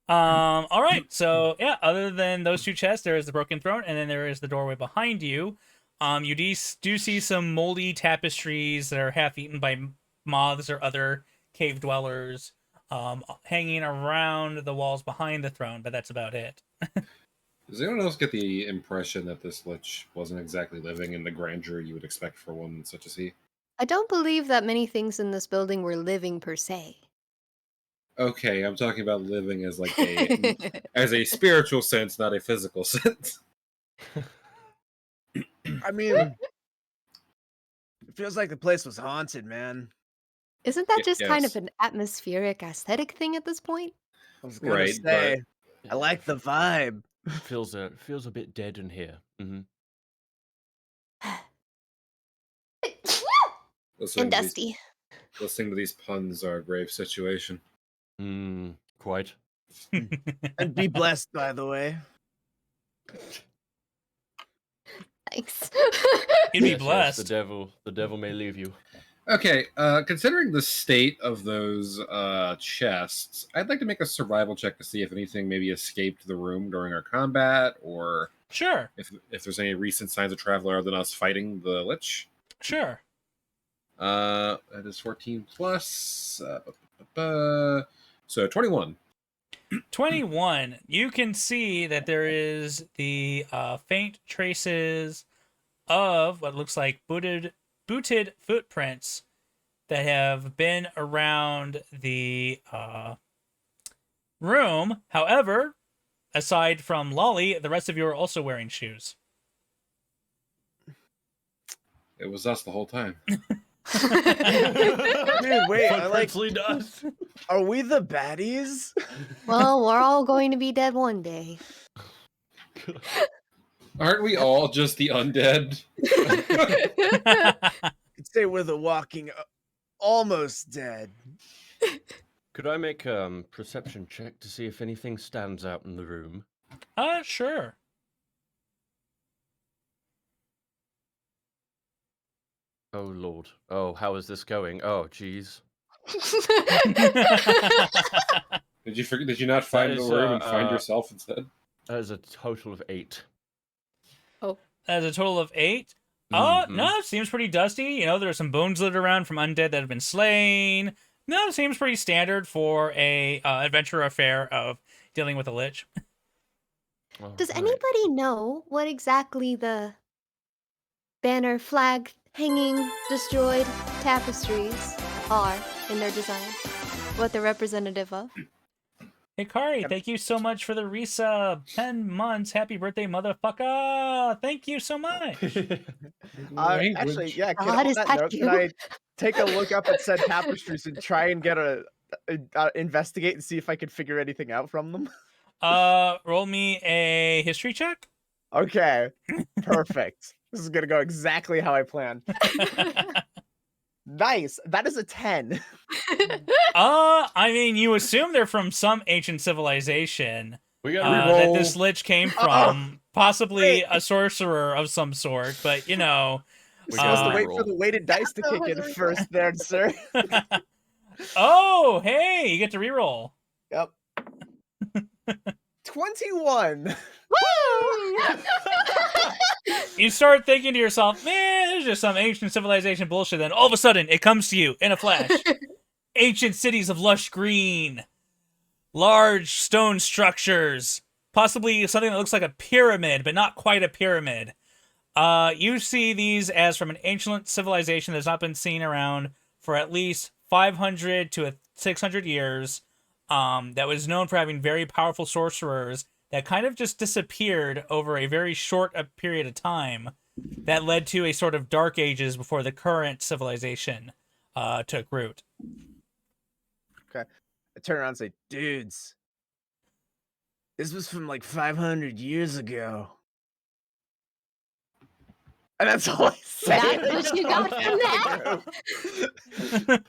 All right. So yeah, other than those 2 chests, there is the broken throne, and then there is the doorway behind you. You do see some moldy tapestries that are half eaten by moths or other cave dwellers, hanging around the walls behind the throne, but that's about it. Does anyone else get the impression that this lich wasn't exactly living in the grandeur you would expect for one such as he? I don't believe that many things in this building were living per se. Okay, I'm talking about living as like a spiritual sense, not a physical sense. I mean, it feels like the place was haunted, man. Isn't that just kind of Yes. an atmospheric aesthetic thing at this point? I was gonna Right, say, I like the vibe. Feels a bit dead in here. Mm-hmm. And dusty. Listening to these puns are a grave situation. Quite. And be blessed, by the way. Thanks. You'd be Yes, blessed. the devil may leave you. Okay, considering the state of those chests, I'd like to make a survival check to see if anything maybe escaped the room during our combat, or Sure, if there's any recent signs of travel other than us fighting the Lich. sure. That is 14 plus. So 21. 21. You can see that there is the faint traces of what looks like booted footprints that have been around the room. However, aside from Lolly, the rest of you are also wearing shoes. It was us the whole time. Dude, wait, Footprints lead to us. are we the baddies? Well, we're all going to be dead one day. Aren't we all just the undead? I'd say we're the walking, almost dead. Could I make a perception check to see if anything stands out in the room? Sure. Oh lord. Oh, how is this going? Oh, jeez. Did you not find the is, room and find uh, yourself instead? That is a total of 8. That's a total of 8. Mhm. No, it seems pretty dusty. You know, there are some bones littered around from undead that have been slain. No, it seems pretty standard for a adventure affair of dealing with a lich. Does Alright. anybody know what exactly the banner, flag, hanging, destroyed tapestries are in their design? What they're representative of? Hey, Kari, thank you so much for the resub. 10 months. Happy birthday, motherfucker. Thank you so much. Actually, yeah, God, on is that that note, you? can I take a look up at said tapestries and try and get investigate and see if I could figure anything out from them? Roll me a history check. Okay, perfect. This is gonna go exactly how I planned. Nice. That is a 10. I mean, you assume they're from some ancient civilization We gotta that reroll. this lich came Oh, from. Possibly wait. a sorcerer of some sort, but you know. We You're supposed to gotta wait for reroll. the weighted dice to kick in first there, sir. Oh, hey, you get to reroll. Yep. 21. You start thinking to yourself, man, there's just some ancient civilization bullshit. Then all of a sudden, it comes to you in a flash. Ancient cities of lush green, large stone structures, possibly something that looks like a pyramid, but not quite a pyramid. You see these as from an ancient civilization that's not been seen around for at least 500 to 600 years. That was known for having very powerful sorcerers that kind of just disappeared over a very short period of time. That led to a sort of dark ages before the current civilization took root. Okay. I turn around and say, dudes, this was from like 500 years ago. And that's all I say. That's what you got from that?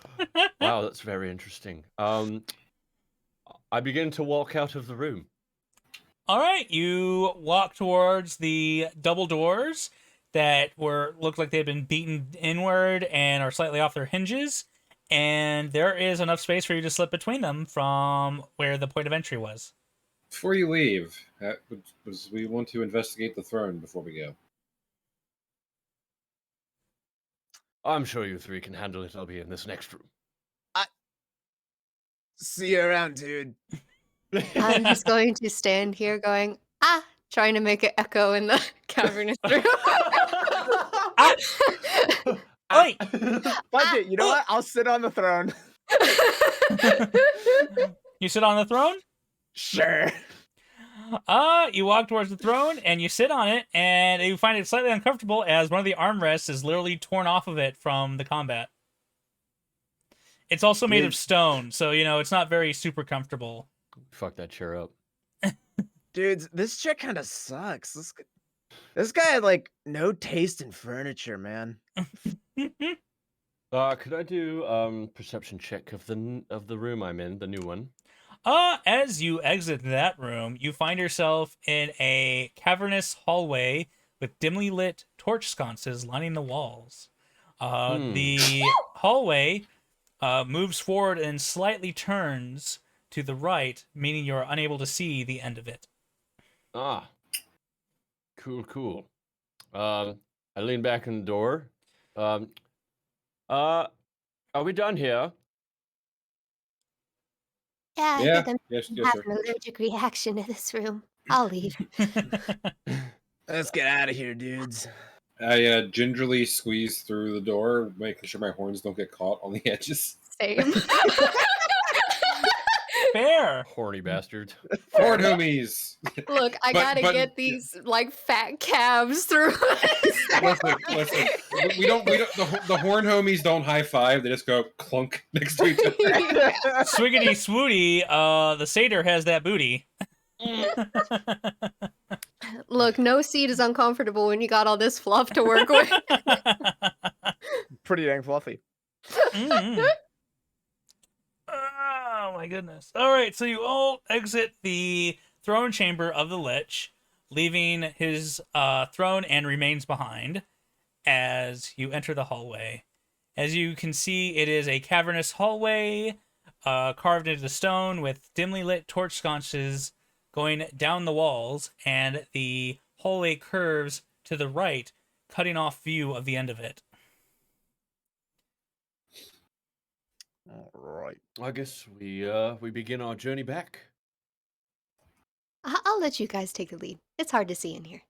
Wow, that's very interesting. I begin to walk out of the room. All right, you walk towards the double doors that looked like they'd been beaten inward and are slightly off their hinges, and there is enough space for you to slip between them from where the point of entry was. Before you leave, we want to investigate the throne before we go. I'm sure you three can handle it. I'll be in this next room. See you around, dude. I'm just going to stand here going, trying to make it echo in the cavernous room. Oi! Budget, you know what? I'll sit on the throne. You sit on the throne? Sure. You walk towards the throne and you sit on it, and you find it slightly uncomfortable as one of the armrests is literally torn off of it from the combat. It's also made of stone, so you know it's not very super comfortable. Fuck that chair up. Dudes, this chick kind of sucks. This guy had like no taste in furniture, man. Could I do perception check of the room I'm in, the new one? As you exit that room, you find yourself in a cavernous hallway with dimly lit torch sconces lining the walls. The hallway moves forward and slightly turns to the right, meaning you're unable to see the end of it. Ah. Cool. I lean back in the door. Are we done here? Yeah, I Yeah. think I'm Yes, gonna yes, have sir. an allergic reaction to this room. I'll leave. Let's get out of here, dudes. I gingerly squeeze through the door, making sure my horns don't get caught on the edges. Same. Fair. Horny bastard. Horn homies. Look, I gotta get these like fat calves through. Listen. We don't. The horn homies don't high five. They just go clunk next to each other. Swiggity swooty, the satyr has that booty. Look, no seat is uncomfortable when you got all this fluff to work with. Pretty dang fluffy. Mm. Oh my goodness. Alright, so you all exit the throne chamber of the Lich, leaving his throne and remains behind as you enter the hallway. As you can see, it is a cavernous hallway carved into stone with dimly lit torch sconces going down the walls, and the hallway curves to the right, cutting off view of the end of it. All right. I guess we begin our journey back. I'll let you guys take the lead. It's hard to see in here.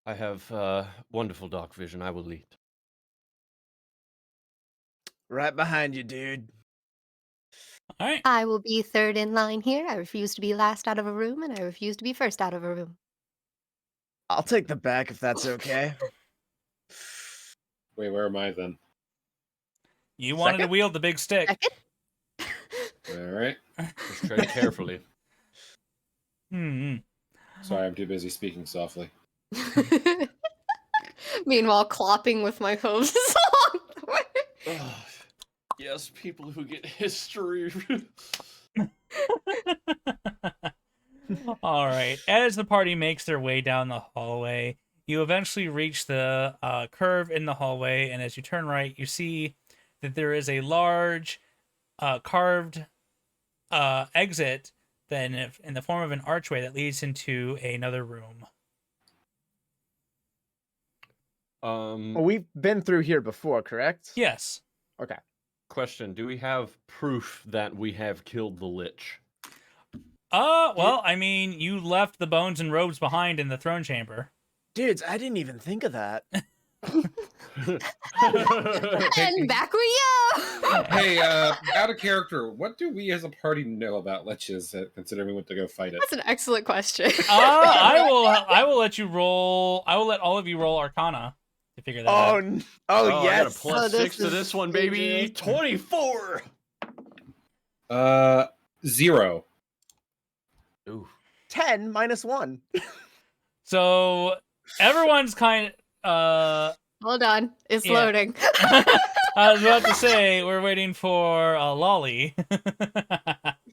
I have wonderful dark vision. I will lead. Right behind you, dude. All right. I will be third in line here. I refuse to be last out of a room, and I refuse to be first out of a room. I'll take the back if that's okay. Wait, where am I then? You wanted to Second? wield the big stick. Second? All right. Just tread carefully. Sorry, I'm too busy speaking softly. Meanwhile, clopping with my hooves along the way. Ugh. Yes, people who get history. All right. As the party makes their way down the hallway, you eventually reach the curve in the hallway, and as you turn right, you see that there is a large carved exit then in the form of an archway that leads into another room. Well, we've been through here before, correct? Yes. Okay. Question: do we have proof that we have killed the Lich? Well, I mean, you left the bones and robes behind in the throne chamber. Dudes, I didn't even think of that. And back we go! Hey, out of character, what do we as a party know about liches, considering we went to go fight it? That's an excellent question. I will let you roll. I will let all of you roll Arcana to figure that out. I got a yes. plus Oh, 6 to this this is one, baby. dangerous. 24. 0. Ooh. 10 minus 1. So everyone's kind of. Hold on. It's Yeah. loading. I was about to say we're waiting for Lolly.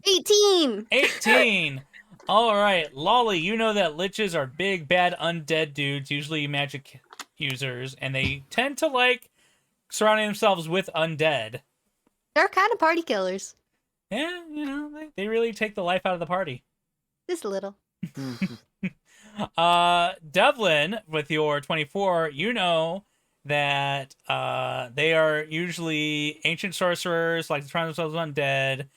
18! 18. All right, Lolly. You know that liches are big, bad, undead dudes, usually magic users, and they tend to like surrounding themselves with undead. They're kind of party killers. Yeah, you know, they really take the life out of the party. Just a little. Devlin, with your 24, you know that they are usually ancient sorcerers, like to surround themselves with undead,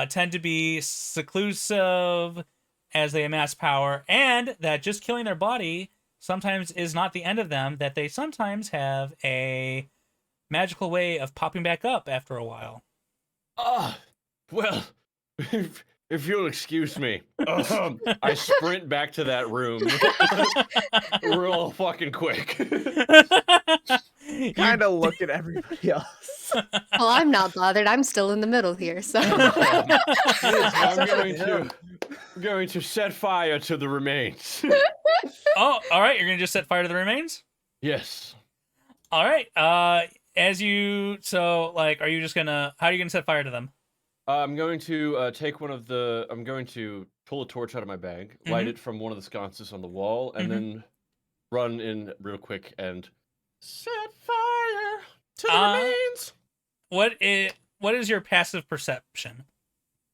tend to be seclusive as they amass power, and that just killing their body sometimes is not the end of them, that they sometimes have a magical way of popping back up after a while. Well, if you'll excuse me, I sprint back to that room real fucking quick. Kind of look at everybody else. Well, I'm not bothered. I'm still in the middle here, so. I'm going to set fire to the remains. Oh, all right. You're gonna just set fire to the remains. Yes. All right. As you are you just gonna? How are you gonna set fire to them? I'm going to take one of the. I'm going to pull a torch out of my bag, light Mhm. it from one of the sconces on the wall, and then run in real quick and set fire to the Uh, remains. What is your passive perception?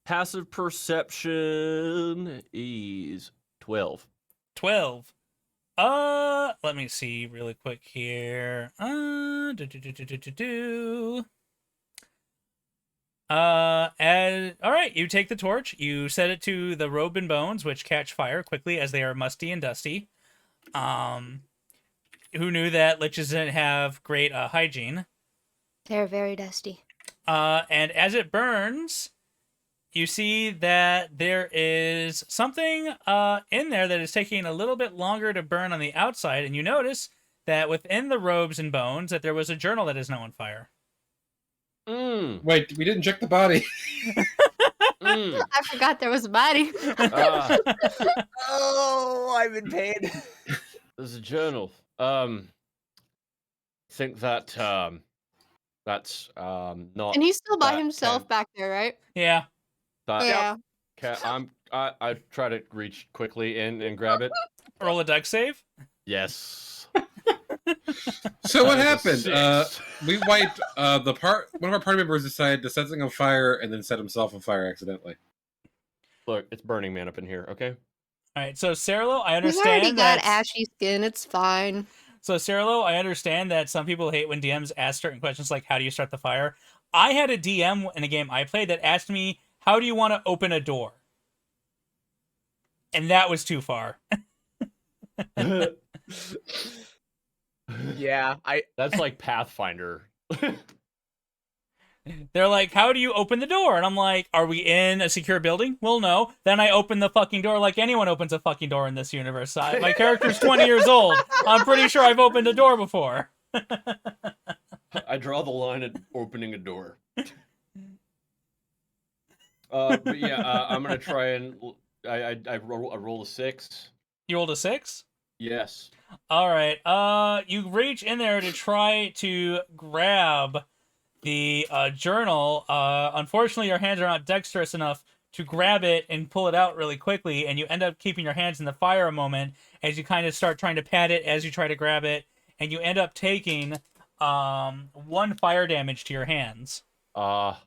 Passive perception is 12. 12. Let me see really quick here. All right, you take the torch, you set it to the robe and bones, which catch fire quickly as they are musty and dusty. Who knew that liches didn't have great hygiene? They're very dusty. And as it burns, you see that there is something in there that is taking a little bit longer to burn on the outside, and you notice that within the robes and bones that there was a journal that is now on fire. Wait, we didn't check the body. I forgot there was a body. Oh, I'm in pain. There's a journal. Think that that's not. And he's still by that himself can- back there, right? Yeah. Yeah. I try to reach quickly in and grab it. Roll a dex save. Yes. So what That is a happened? 6. We wiped one of our party members decided to set something on fire and then set himself on fire accidentally. Look, it's Burning Man up in here. Okay. All right, so Cerlo, I He's already understand got that. ashy skin. It's fine. So Cerlo, I understand that some people hate when DMs ask certain questions like, "How do you start the fire?" I had a DM in a game I played that asked me, "How do you want to open a door?" And that was too far. Yeah, That's like Pathfinder. They're like, "How do you open the door?" And I'm like, "Are we in a secure building?" Well, no. Then I open the fucking door like anyone opens a fucking door in this universe. My character's 20 years old. I'm pretty sure I've opened a door before. I draw the line at opening a door. But yeah, I'm gonna try and I roll a 6. You rolled a 6? Yes. All right. You reach in there to try to grab the journal. Unfortunately, your hands are not dexterous enough to grab it and pull it out really quickly, and you end up keeping your hands in the fire a moment as you kind of start trying to pat it as you try to grab it, and you end up taking 1 fire damage to your hands. But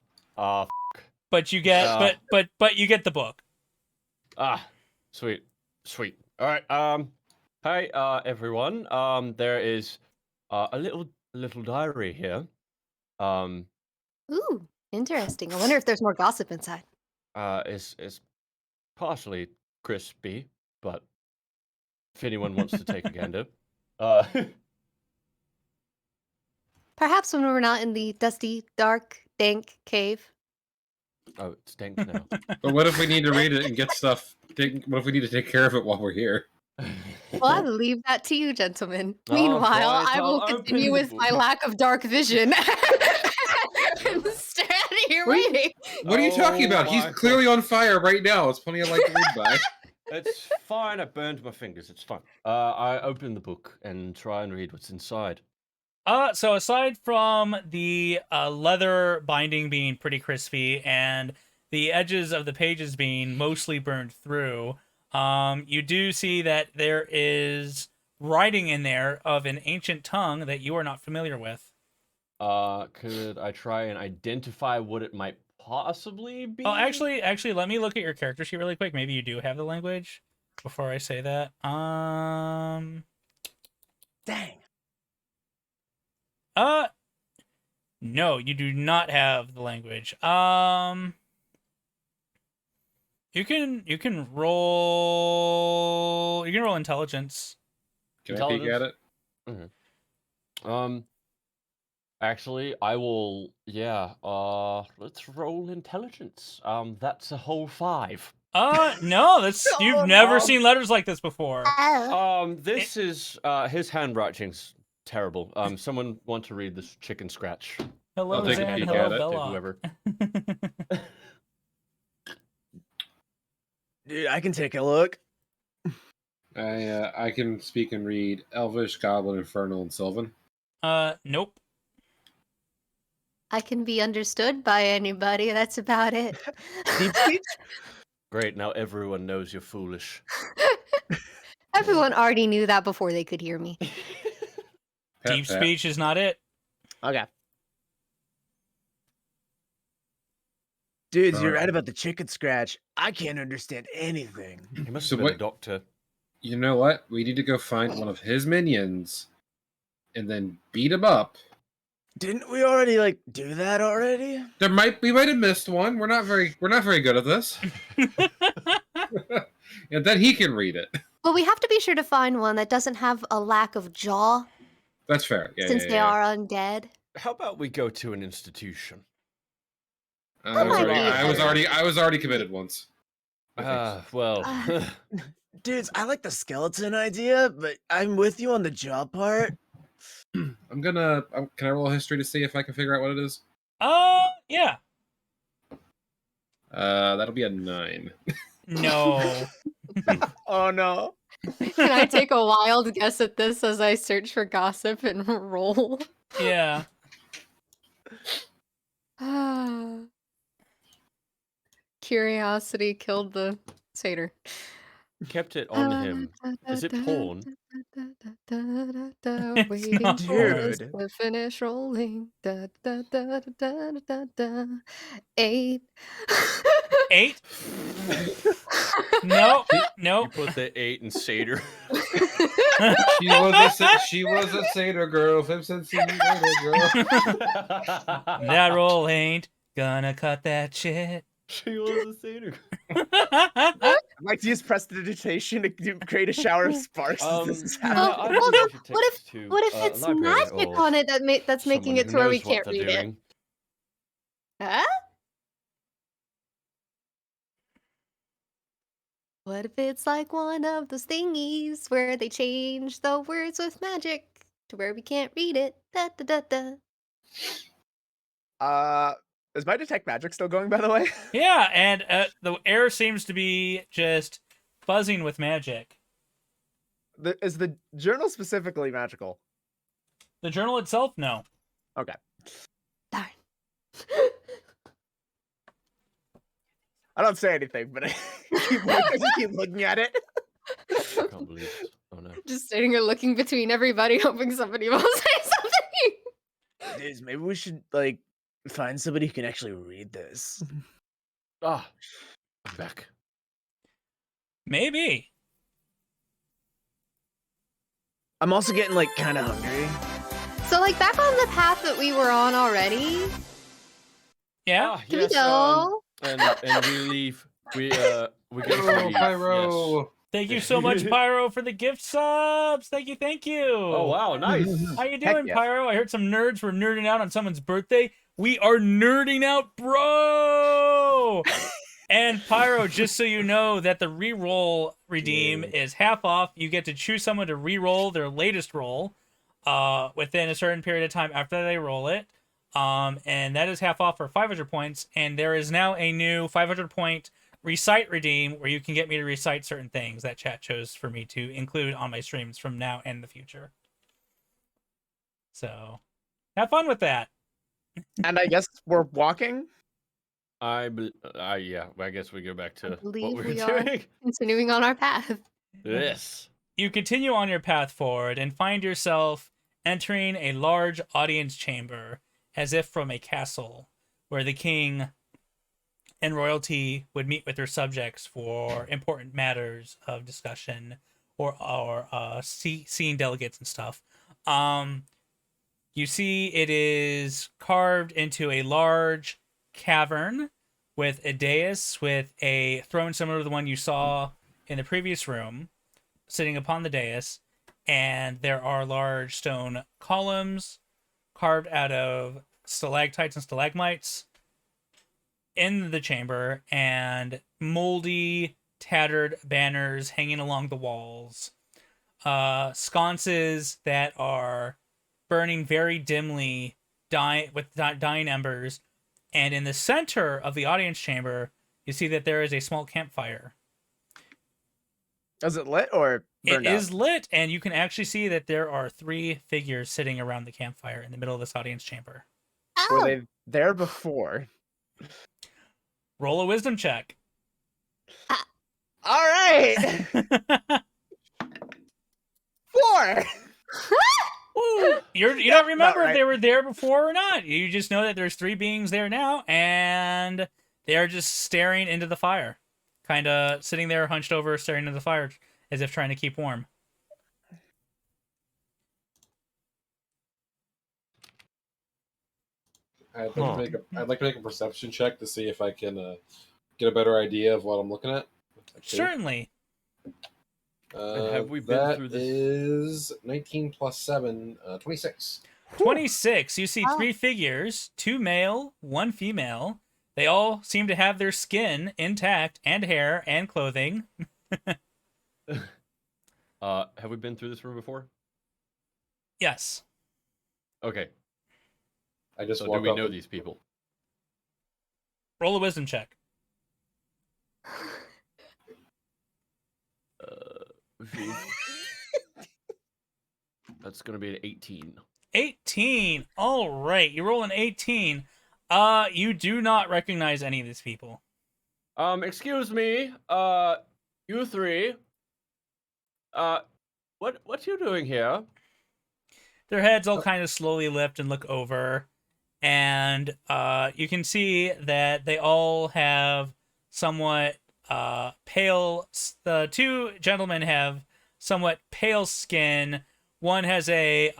you get but you get the book. Sweet. All right. Hi, everyone. There is a little diary here. Ooh, interesting. I wonder if there's more gossip inside. It's partially crispy, but if anyone wants to take a gander. Perhaps when we're not in the dusty, dark, dank cave. Oh, it's dank now. But what if we need to read it and get stuff? What if we need to take care of it while we're here? Well, I will leave that to you, gentlemen. All Meanwhile, right, I will I'll continue open with the my book. lack of dark vision. And stand here What are you- waiting. What are you talking about? He's my clearly on fire right now. It's plenty of light to read by. It's fine. I burned my fingers. It's fine. I open the book and try and read what's inside. So aside from the leather binding being pretty crispy and the edges of the pages being mostly burned through, you do see that there is writing in there of an ancient tongue that you are not familiar with. Could I try and identify what it might possibly be? Oh, actually, let me look at your character sheet really quick. Maybe you do have the language before I say that. dang. No, you do not have the language. You can roll intelligence. Can I peek at it? Actually, I will. Yeah. Let's roll intelligence. That's a whole 5. No, that's you've never seen letters like this before. Oh. This is his handwriting's terrible. Someone want to read this chicken scratch? Hello, I'll take a Zan. peek Hello, at it, To Bella. whoever. Dude, I can take a look. I can speak and read Elvish, Goblin, Infernal, and Sylvan. Nope. I can be understood by anybody. That's about it. Deep speech? Great. Now everyone knows you're foolish. Everyone already knew that before they could hear me. Pat, Deep pat. speech is not it. Okay. Dudes, you're Alright. right about the chicken scratch. I can't understand anything. He must So have been a what- doctor. You know what? We need to go find one of his minions and then beat him up. Didn't we already like do that already? We might have missed one. We're not very good at this. And then he can read it. Well, we have to be sure to find one that doesn't have a lack of jaw, That's fair. Yeah, since yeah, they yeah. are undead. How about we go to an institution? I was already committed once. Well, Dudes, I like the skeleton idea, but I'm with you on the jaw part. Can I roll a history to see if I can figure out what it is? Yeah. That'll be a 9. No. Oh no. Can I take a wild guess at this as I search for gossip and roll? Yeah. Curiosity killed the satyr. kept it on him. Is it porn? Waiting not for us porn. to finish rolling. 8. 8? No. You Nope. put the 8 in satyr. She was a satyr girl. Simpson satyr girl. That roll ain't gonna cut that shit. She was a satyr. I'd like to use prestidigitation to create a shower of sparks. This is yeah, happening. I well, believe you should what take this to What if a it's library magic or on it that's making someone it who to where we knows what can't they're read it? doing. Huh? What if it's like one of those thingies where they change the words with magic to where we can't read it? Da da da da. Is my detect magic still going, by the way? Yeah, and the air seems to be just buzzing with magic. Is the journal specifically magical? The journal itself, no. Okay. Darn. I don't say anything, but I keep looking at it. I can't believe it. Oh no. Just sitting here looking between everybody, hoping somebody will say something. Dudes, maybe we should like find somebody who can actually read this. Ah, I'm back. Maybe. I'm also getting like kind of hungry. So, like, back on the path that we were on already, Yeah. Ah, can yes, we go? and we leave. We go to leave. Yes. Thank you so much, Pyro, for the gift subs. Thank you, thank you. Oh wow, nice. How you Heck doing, yes. Pyro? I heard some nerds were nerding out on someone's birthday. We are nerding out, bro! And Pyro, just so you know that the reroll redeem is half off. You get to choose someone to reroll their latest roll within a certain period of time after they roll it. And that is half off for 500 points. And there is now a new 500-point recite redeem where you can get me to recite certain things that chat chose for me to include on my streams from now and the future. So have fun with that. And I guess we're walking. Yeah. I guess we go back I to what believe we we were are. doing. Continuing on our path. Yes. You continue on your path forward and find yourself entering a large audience chamber as if from a castle where the king and royalty would meet with their subjects for important matters of discussion or seeing delegates and stuff. You see it is carved into a large cavern with a dais with a throne similar to the one you saw in the previous room sitting upon the dais, and there are large stone columns carved out of stalactites and stalagmites in the chamber, and moldy, tattered banners hanging along the walls. Sconces that are burning very dimly, with dying embers. And in the center of the audience chamber, you see that there is a small campfire. Is it lit or burned It out? is lit, and you can actually see that there are 3 figures sitting around the campfire in the middle of this audience chamber. Were Oh, they there before? Roll a wisdom check. All right. 4. You don't remember if right. they were there before or not. You just know that there's 3 beings there now, and they are just staring into the fire. Kind of sitting there hunched over, staring into the fire as if trying to keep warm. I'd like to make a perception check to see if I can get a better idea of what I'm looking at. Certainly. have we been through this? That is 19 plus 7, 26. 26. You see Wow. 3 figures, 2 male, 1 female. They all seem to have their skin intact and hair and clothing. Have we been through this room before? Yes. Okay. I just So do walk we up know and- these people? Roll a wisdom check. That's gonna be an 18. 18. All right. You roll an 18. You do not recognize any of these people. Excuse me. You 3. What you doing here? Their heads all kind of slowly lift and look over, and you can see that they all have somewhat pale. The 2 gentlemen have somewhat pale skin. One is a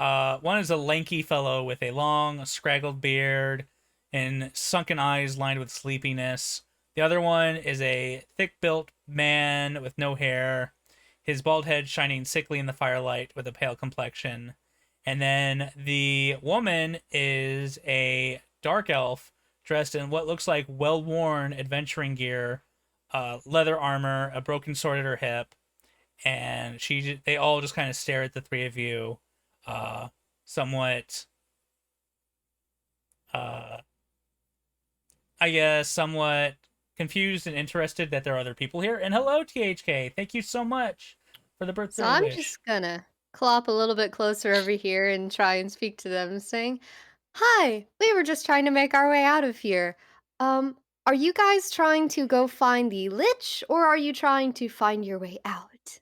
lanky fellow with a long, scraggled beard and sunken eyes lined with sleepiness. The other one is a thick-built man with no hair, his bald head shining sickly in the firelight with a pale complexion. And then the woman is a dark elf dressed in what looks like well-worn adventuring gear, leather armor, a broken sword at her hip, and they all just kind of stare at the 3 of you, somewhat, I guess, somewhat confused and interested that there are other people here. And hello, THK. Thank you so much for the birthday So I'm wish. just gonna clop a little bit closer over here and try and speak to them, saying, "Hi, we were just trying to make our way out of here. Are you guys trying to go find the Lich, or are you trying to find your way out?"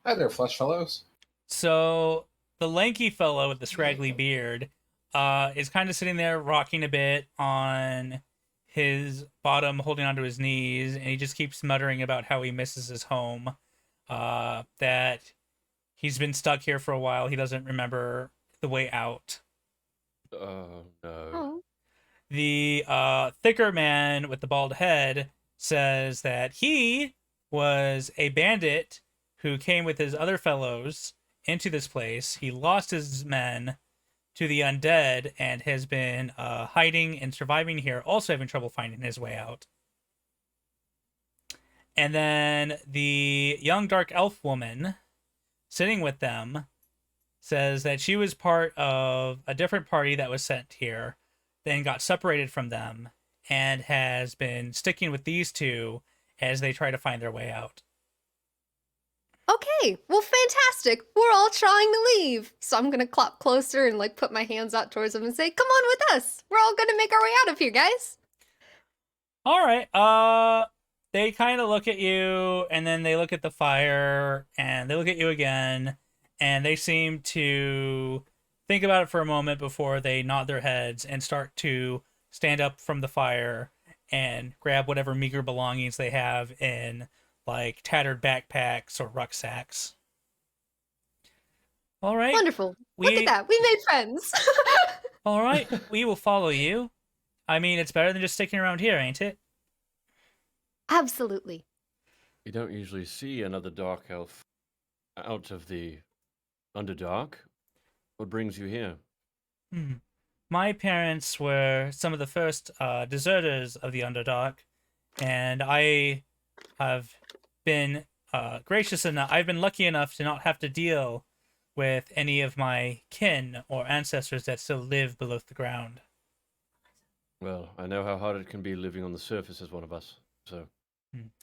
Hi there, flesh fellows. So the lanky fellow with the scraggly beard is kind of sitting there rocking a bit on his bottom, holding onto his knees, and he just keeps muttering about how he misses his home, that he's been stuck here for a while. He doesn't remember the way out. Oh no. Oh, The thicker man with the bald head says that he was a bandit who came with his other fellows into this place. He lost his men to the undead and has been hiding and surviving here, also having trouble finding his way out. And then the young dark elf woman sitting with them says that she was part of a different party that was sent here, then got separated from them, and has been sticking with these 2 as they try to find their way out. okay. Well, fantastic. We're all trying to leave. So I'm gonna clop closer and like put my hands out towards them and say, "Come on with us. We're all gonna make our way out of here, guys." All right. They kind of look at you, and then they look at the fire, and they look at you again, and they seem to think about it for a moment before they nod their heads and start to stand up from the fire and grab whatever meager belongings they have in, like, tattered backpacks or rucksacks. All right. Wonderful. Look at that. We made friends. All right. We will follow you. I mean, it's better than just sticking around here, ain't it? Absolutely. You don't usually see another dark elf out of the Underdark. What brings you here? My parents were some of the first deserters of the Underdark, and I have been gracious enough. I've been lucky enough to not have to deal with any of my kin or ancestors that still live below the ground. Well, I know how hard it can be living on the surface as one of us, so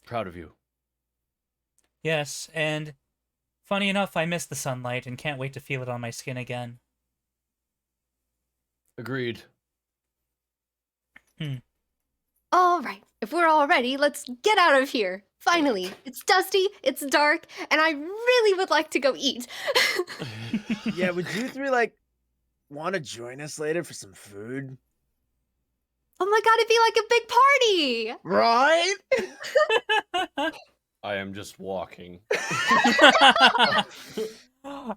proud of you. Yes, and funny enough, I miss the sunlight and can't wait to feel it on my skin again. Agreed. All right. If we're all ready, let's get out of here. Finally, it's dusty, it's dark, and I really would like to go eat. Yeah, would you three like want to join us later for some food? Oh my god, it'd be like a big party! Right? I am just walking.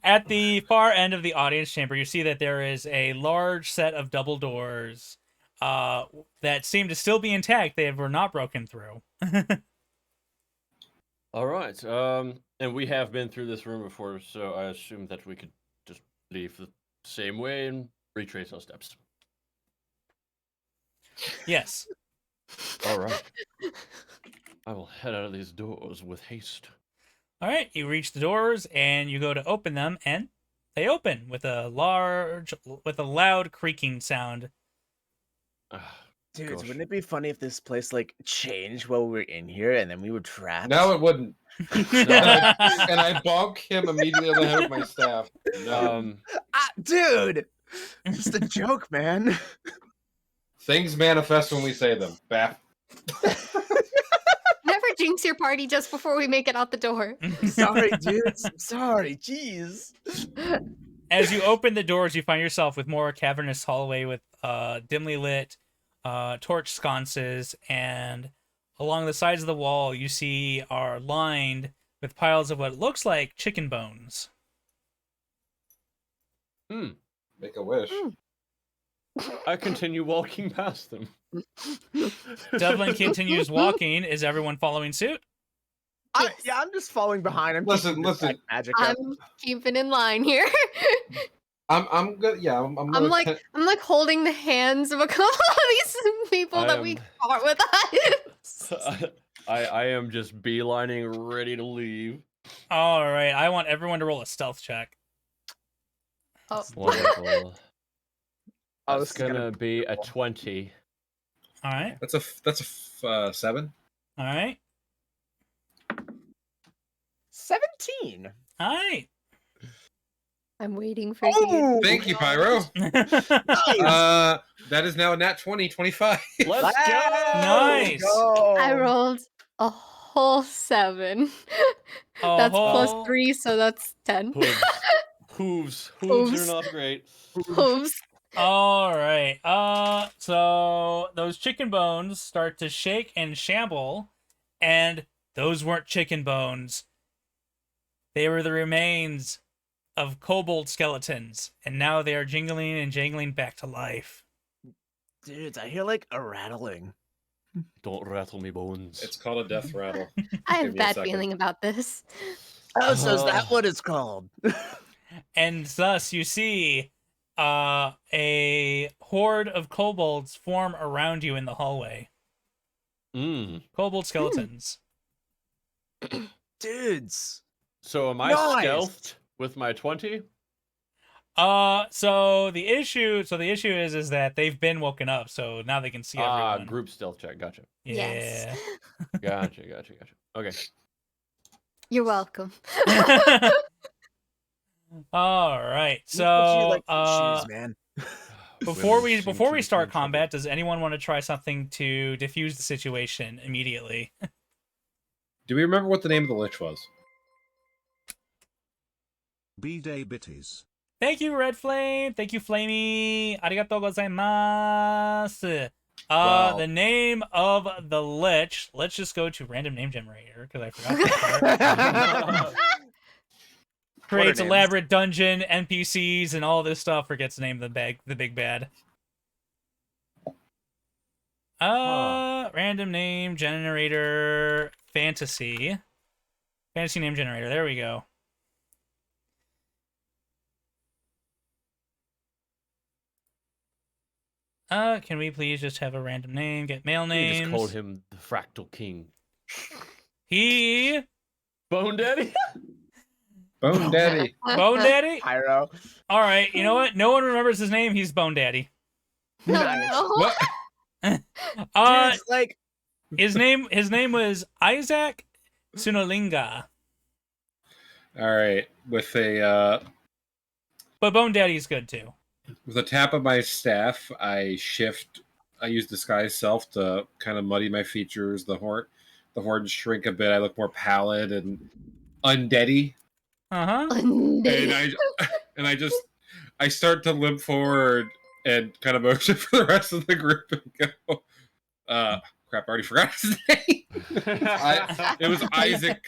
At the far end of the audience chamber, you see that there is a large set of double doors that seem to still be intact. They were not broken through. All right. And we have been through this room before, so I assume that we could just leave the same way and retrace our steps. Yes. All right. I will head out of these doors with haste. All right, you reach the doors and you go to open them, and they open with a loud creaking sound. Dudes, Gosh. wouldn't it be funny if this place like changed while we were in here and then we were trapped? No, it wouldn't. And I bonk him immediately on the head with my staff. No. Dude, just a joke, man. Things manifest when we say them. Bath. Never jinx your party just before we make it out the door. Sorry, dudes. I'm sorry. Jeez. As you open the doors, you find yourself with more cavernous hallway with dimly lit torch sconces, and along the sides of the wall you see are lined with piles of what looks like chicken bones. Make a wish. I continue walking past them. Devlin continues walking. Is everyone following suit? Yeah, I'm just following behind. I'm Listen, keeping this, listen. like, magic up. I'm keeping in line here. I'm good. Yeah, I'm I'm gonna like holding the hands of a couple of these people that we caught with us. I am just beelining, ready to leave. All right, I want everyone to roll a stealth check. Oh. Wonderful. Oh, That's this is gonna be a 20. All right, That's a 7. all right, 17. all right. I'm waiting for you. Thank you, Pyro. Nice. That is now a nat 20, 25. Let's Nice. Go. I rolled a whole 7. A That's whole- plus 3, so that's 10. Hooves Hooves. are not great. Hooves. All right. So those chicken bones start to shake and shamble, and those weren't chicken bones. They were the remains of kobold skeletons, and now they are jingling and jangling back to life. Dudes, I hear like a rattling. Don't rattle me bones. It's called a death rattle. I Give have me a bad second. feeling about this. Oh, so is that what it's called? And thus you see a horde of kobolds form around you in the hallway. Kobold skeletons. Dudes. So am I Nice. stealthed with my 20? So the issue is that they've been woken up, so now they can see everyone. Group stealth check. Gotcha. Yeah. Yes. Gotcha. Okay. You're welcome. All right. Look what you So like to choose, man. before Women seem we to be start in trouble. combat, does anyone want to try something to diffuse the situation immediately? Do we remember what the name of the lich was? B-Day Bitties. Thank you, Red Flame. Thank you, Flamey. Arigatou gozaimasu. Wow. The name of the lich. Let's just go to random name generator because I forgot that part. Creates names? elaborate dungeon, NPCs, and all this stuff. Forgets to name the big bad. Random name generator, fantasy name generator. There we go. Can we please just have a random name? Get male We names. just called him the Fractal King. He Bone Daddy? Bone Daddy. Bone Daddy. Pyro. All right, you know what? No one remembers his name. He's Bone Daddy. Nice. No. What? Dudes, like, His name was Isaac Sunolinga. All right. With a But Bone Daddy's good too. with a tap of my staff, I use disguise self to kind of muddy my features, the the horns shrink a bit. I look more pallid and undeady, Uh-huh. and I start to limp forward and kind of motion for the rest of the group and go, crap, I already forgot his name. It was Isaac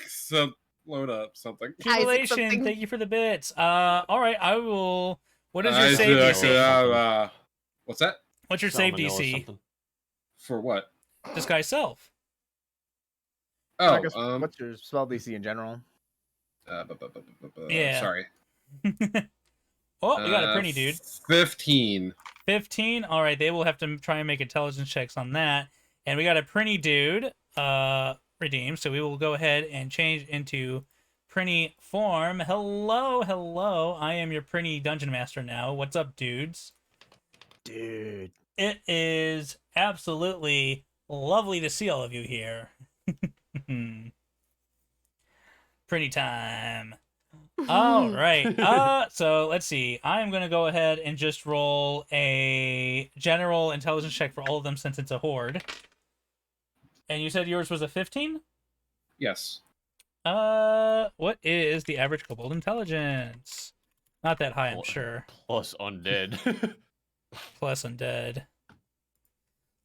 Lona something. Accumulation, something. thank you for the bits. All right, I will. What is your save DC? What's that? What's your save Salmonella or DC? something. For what? This guy's self. I guess, Oh, what's your spell DC in general? Yeah. Sorry. Oh, we got a pretty dude. 15. 15. All right, they will have to try and make intelligence checks on that. And we got a Prinny dude redeemed, so we will go ahead and change into Prinny form. Hello, hello. I am your Prinny Dungeon Master now. What's up, dudes? Dude. It is absolutely lovely to see all of you here. Prinny time. All right. So let's see. I am going to go ahead and just roll a general intelligence check for all of them since it's a horde. And you said yours was a 15? Yes. What is the average kobold intelligence? Not that high, I'm sure. Plus undead. Plus undead.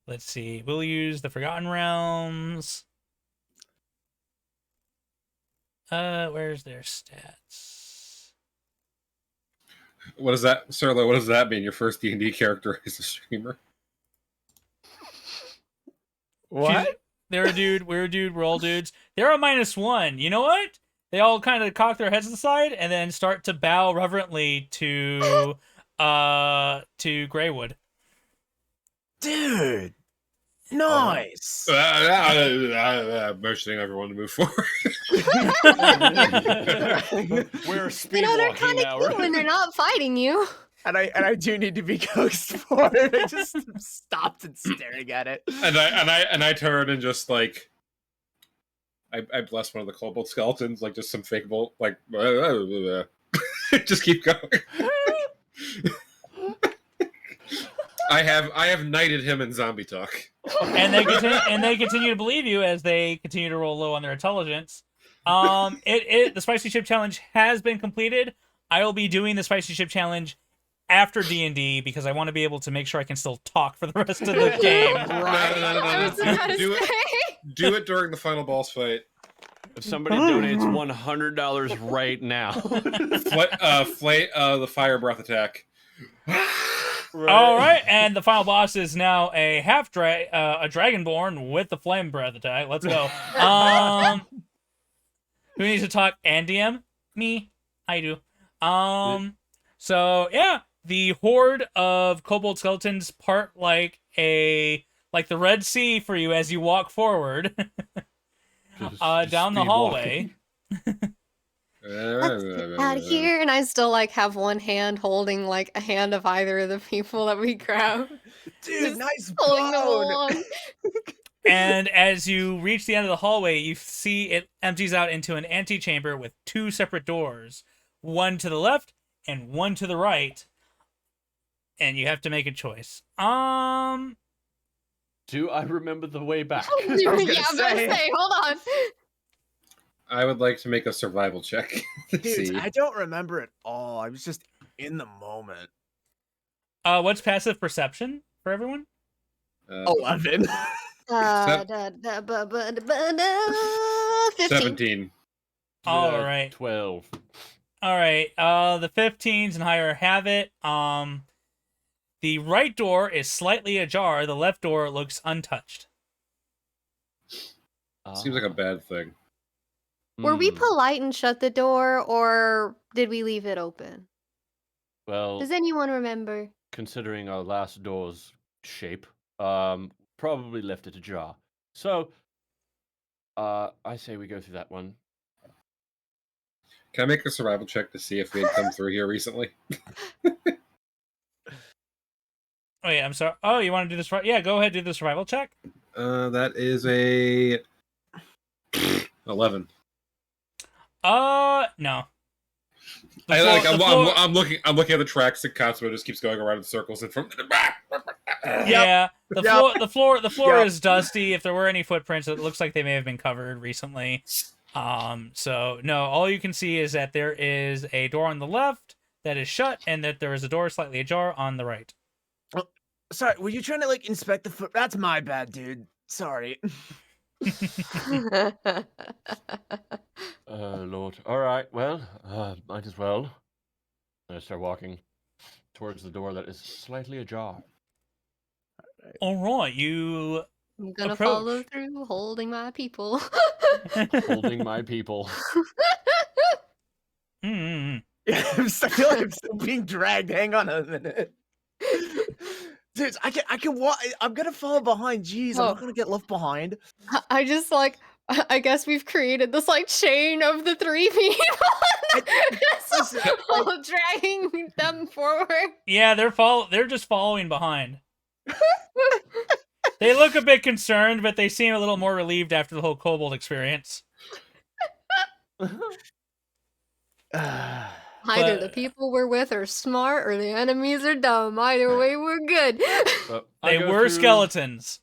Let's see. We'll use the Forgotten Realms. Where's their stats? What does that, Sirlo? What does that mean? Your first D&D character is a streamer. What? They're a dude, we're a dude, we're all dudes. They're a -1. You know what? They all kind of cock their heads aside and then start to bow reverently to Greywood. Dude. Nice. Motioning everyone to move forward. We're speed You know, they're walking kind of now. cute when they're not fighting you. And I do need to be coaxed forward. I just stopped and staring at it. And I turn and just like I bless one of the kobold skeletons, like just some fake bolt, like just keep going. I have knighted him in zombie talk. And they continue to believe you as they continue to roll low on their intelligence. The Spicy Ship Challenge has been completed. I will be doing the Spicy Ship Challenge after D&D because I want to be able to make sure I can still talk for the rest of the game. I was about to Do say. Do it during the final boss fight. If somebody donates $100 right now. The fire breath attack. All right, and the final boss is now a a dragonborn with the flame breath attack. Let's go. Who needs to talk? And DM? Me. I do. So yeah, the horde of kobold skeletons part like the Red Sea for you as you walk forward down the hallway. Out of here, and I still like have one hand holding like a hand of either of the people that we grab. Dude, Just nice pulling them bone. along. And as you reach the end of the hallway, you see it empties out into an antechamber with two separate doors, one to the left and one to the right. And you have to make a choice. Do I remember the way back? Yeah, I was gonna say, hold on. I would like to make a survival check. To Dude, see. I don't remember at all. I was just in the moment. What's passive perception for everyone? 11. 15. 17. All right. 12. All right. The 15s and higher have it. The right door is slightly ajar. The left door looks untouched. Seems like a bad thing. Were we polite and shut the door, or did we leave it open? Well, Does anyone remember? considering our last door's shape, probably left it ajar. So, I say we go through that one. Can I make a survival check to see if we had come through here recently? Oh yeah, I'm sorry. Oh, you want to do this? Yeah, go ahead. Do the survival check. That is a 11. No. The I, floor- like, the I'm, floor- I'm looking at the tracks, and Katsuo just keeps going around in circles. And from Yeah, the Yep. floor Yep. is dusty. If there were any footprints, it looks like they may have been covered recently. So no, all you can see is that there is a door on the left that is shut, and that there is a door slightly ajar on the right. Sorry, were you trying to like inspect the foot? That's my bad, dude. Sorry. Lord. All right. Well, might as well. I start walking towards the door that is slightly ajar. All right, you I'm gonna Approach. follow through, holding my people. Holding my people. Mm. I feel like I'm still being dragged. Hang on a minute. Dudes, I can walk. I'm gonna follow behind. Jeez, I'm Oh. not gonna get left behind. I just like I guess we've created this like chain of the three people. Listen, All dragging them forward. Yeah, they're just following behind. They look a bit concerned, but they seem a little more relieved after the whole kobold experience. Either the But- people we're with are smart or the enemies are dumb. Either way, we're good. But I They go were through- skeletons.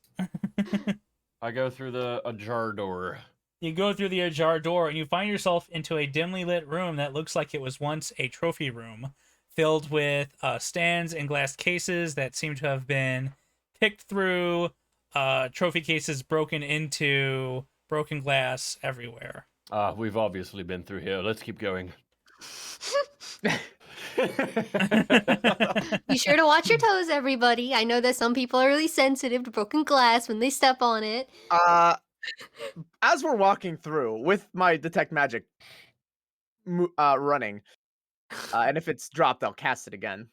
I go through the ajar door. You go through the ajar door and you find yourself into a dimly lit room that looks like it was once a trophy room, filled with stands and glass cases that seem to have been picked through, trophy cases broken into, broken glass everywhere. We've obviously been through here. Let's keep going. Be sure to watch your toes, everybody. I know that some people are really sensitive to broken glass when they step on it. As we're walking through with my detect magic running, and if it's dropped, I'll cast it again.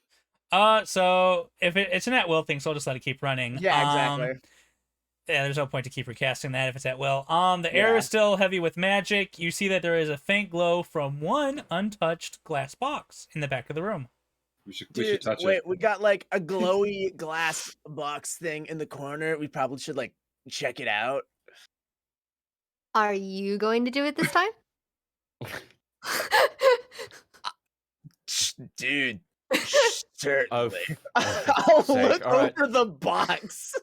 So if it's an at will thing, so I'll just let it keep running. Yeah, exactly. Yeah, there's no point to keep recasting that if it's at will. The air Yeah. is still heavy with magic. You see that there is a faint glow from one untouched glass box in the back of the room. we should Dude, touch wait, it. we got like a glowy glass box thing in the corner. We probably should like check it out. Are you going to do it this time? Dude, certainly. Oh, I'll sake, look all right. over the box.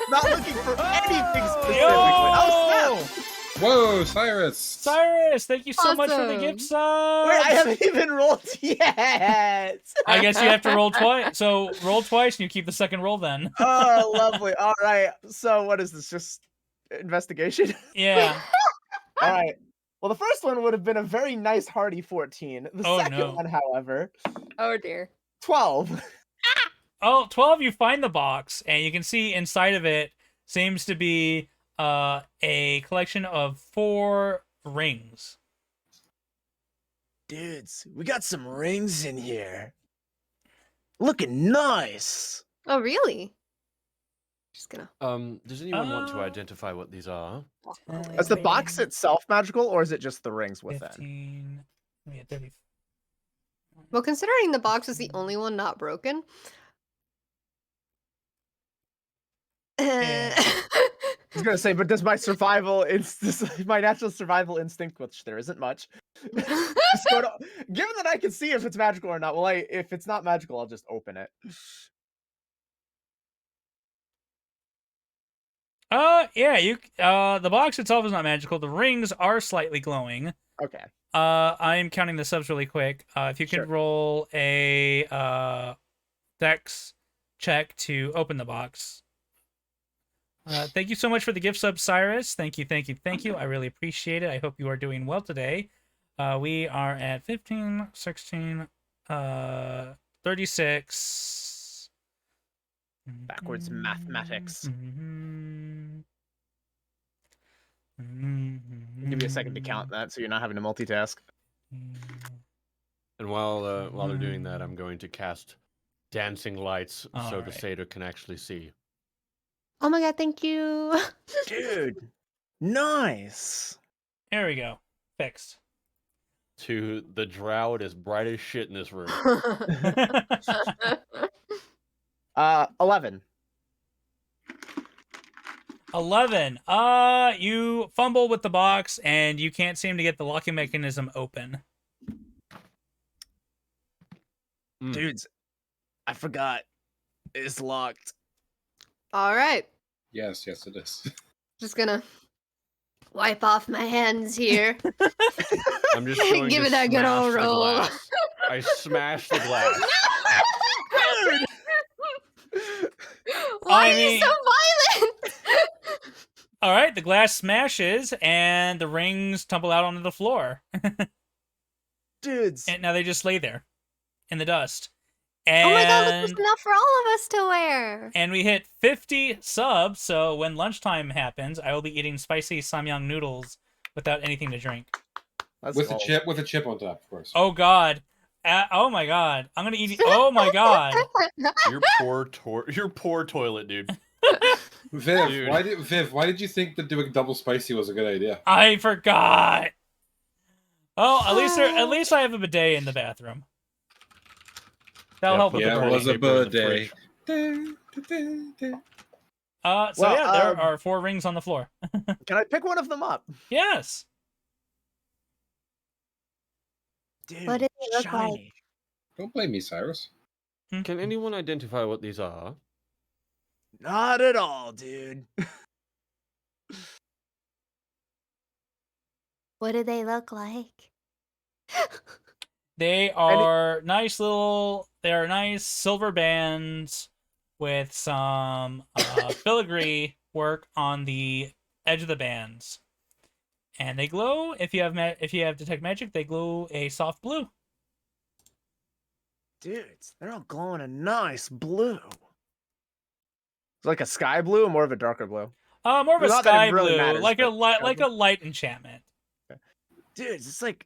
Not looking for anything specifically. Yo! Oh, snap! Whoa, Cyrus! Cyrus, thank you so much for the Awesome. gift sub. Wait, I haven't even rolled yet. I guess you have to roll twice. So roll twice and you keep the second roll then. Oh, lovely. All right. So, what is this? Just investigation? Yeah. All right. Well, the first one would have been a very nice hearty 14. The Oh, second no. one, however, Oh dear. 12. Oh, 12, you find the box, and you can see inside of it seems to be a collection of 4 rings. Dudes, we got some rings in here. Looking nice. Oh really? Just gonna. Does anyone want to identify what these are? Is the box itself magical, or is it just the rings within? 15, yeah, 30. Well, considering the box is the only one not broken. Yeah. I was gonna say, but does my my natural survival instinct, which there isn't much, just go to, given that I can see if it's magical or not, if it's not magical, I'll just open it. Yeah, the box itself is not magical. The rings are slightly glowing. Okay. I'm counting the subs really quick. If you could Sure. roll a dex check to open the box. Thank you so much for the gift sub, Cyrus. Thank you. I really appreciate it. I hope you are doing well today. We are at 15, 16, 36. Backwards mathematics. I'll give you a second to count that, so you're not having to multitask. And while they're doing that, I'm going to cast dancing lights, so Alright. to Sato can actually see. Oh my god, thank you. Dude, nice. There we go. Fixed. To the drow, it is bright as shit in this room. 11. 11. You fumble with the box and you can't seem to get the locking mechanism open. Dudes, I forgot. It's locked. All right. Yes, it is. Just gonna wipe off my hands here. I'm just going Give to it a good smash old the roll. glass. I smash the glass. Why I are you so violent? All right, the glass smashes and the rings tumble out onto the floor. Dudes. And now they just lay there in the dust. Oh my god, look, there's And enough for all of us to wear. and we hit 50 subs, so when lunchtime happens, I will be eating spicy samyang noodles without anything to drink. Let's With go. a chip on top, of course. Oh god. Oh my god. I'm gonna eat. Oh my god. Your poor toilet, dude. Viv, Dude. why did you think that doing double spicy was a good idea? I forgot. Oh, at least I have a bidet in the bathroom. That'll help with Yeah, the it was burning. a paper in the bidet. So Well, yeah, there are 4 rings on the floor. Can I pick one of them up? Yes. Dude, What do they look like? shiny. Don't blame me, Cyrus. Can anyone identify what these are? Not at all, dude. What do they look like? They are nice little. They are nice silver bands with some filigree work on the edge of the bands, and they glow. If you have detect magic, they glow a soft blue. Dudes, they're all glowing a nice blue. It's like a sky blue or more of a darker blue? More of a Not that it sky really blue, matters, like a but light, sky like blue? a light enchantment. Dudes, it's like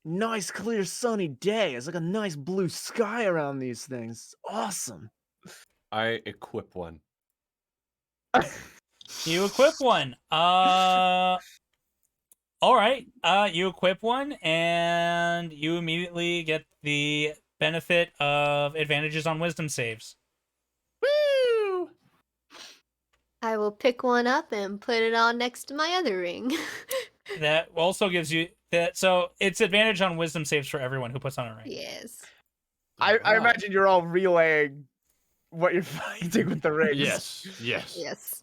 nice, clear, sunny day. It's like a nice blue sky around these things. It's awesome. I equip one. You equip one. All right. You equip one, and you immediately get the benefit of advantages on wisdom saves. Woo! I will pick one up and put it on next to my other ring. That also gives you that. So it's advantage on wisdom saves for everyone who puts on a ring. Yes. I Wow. imagine you're all relaying what you're finding with the rings. Yes. Yes.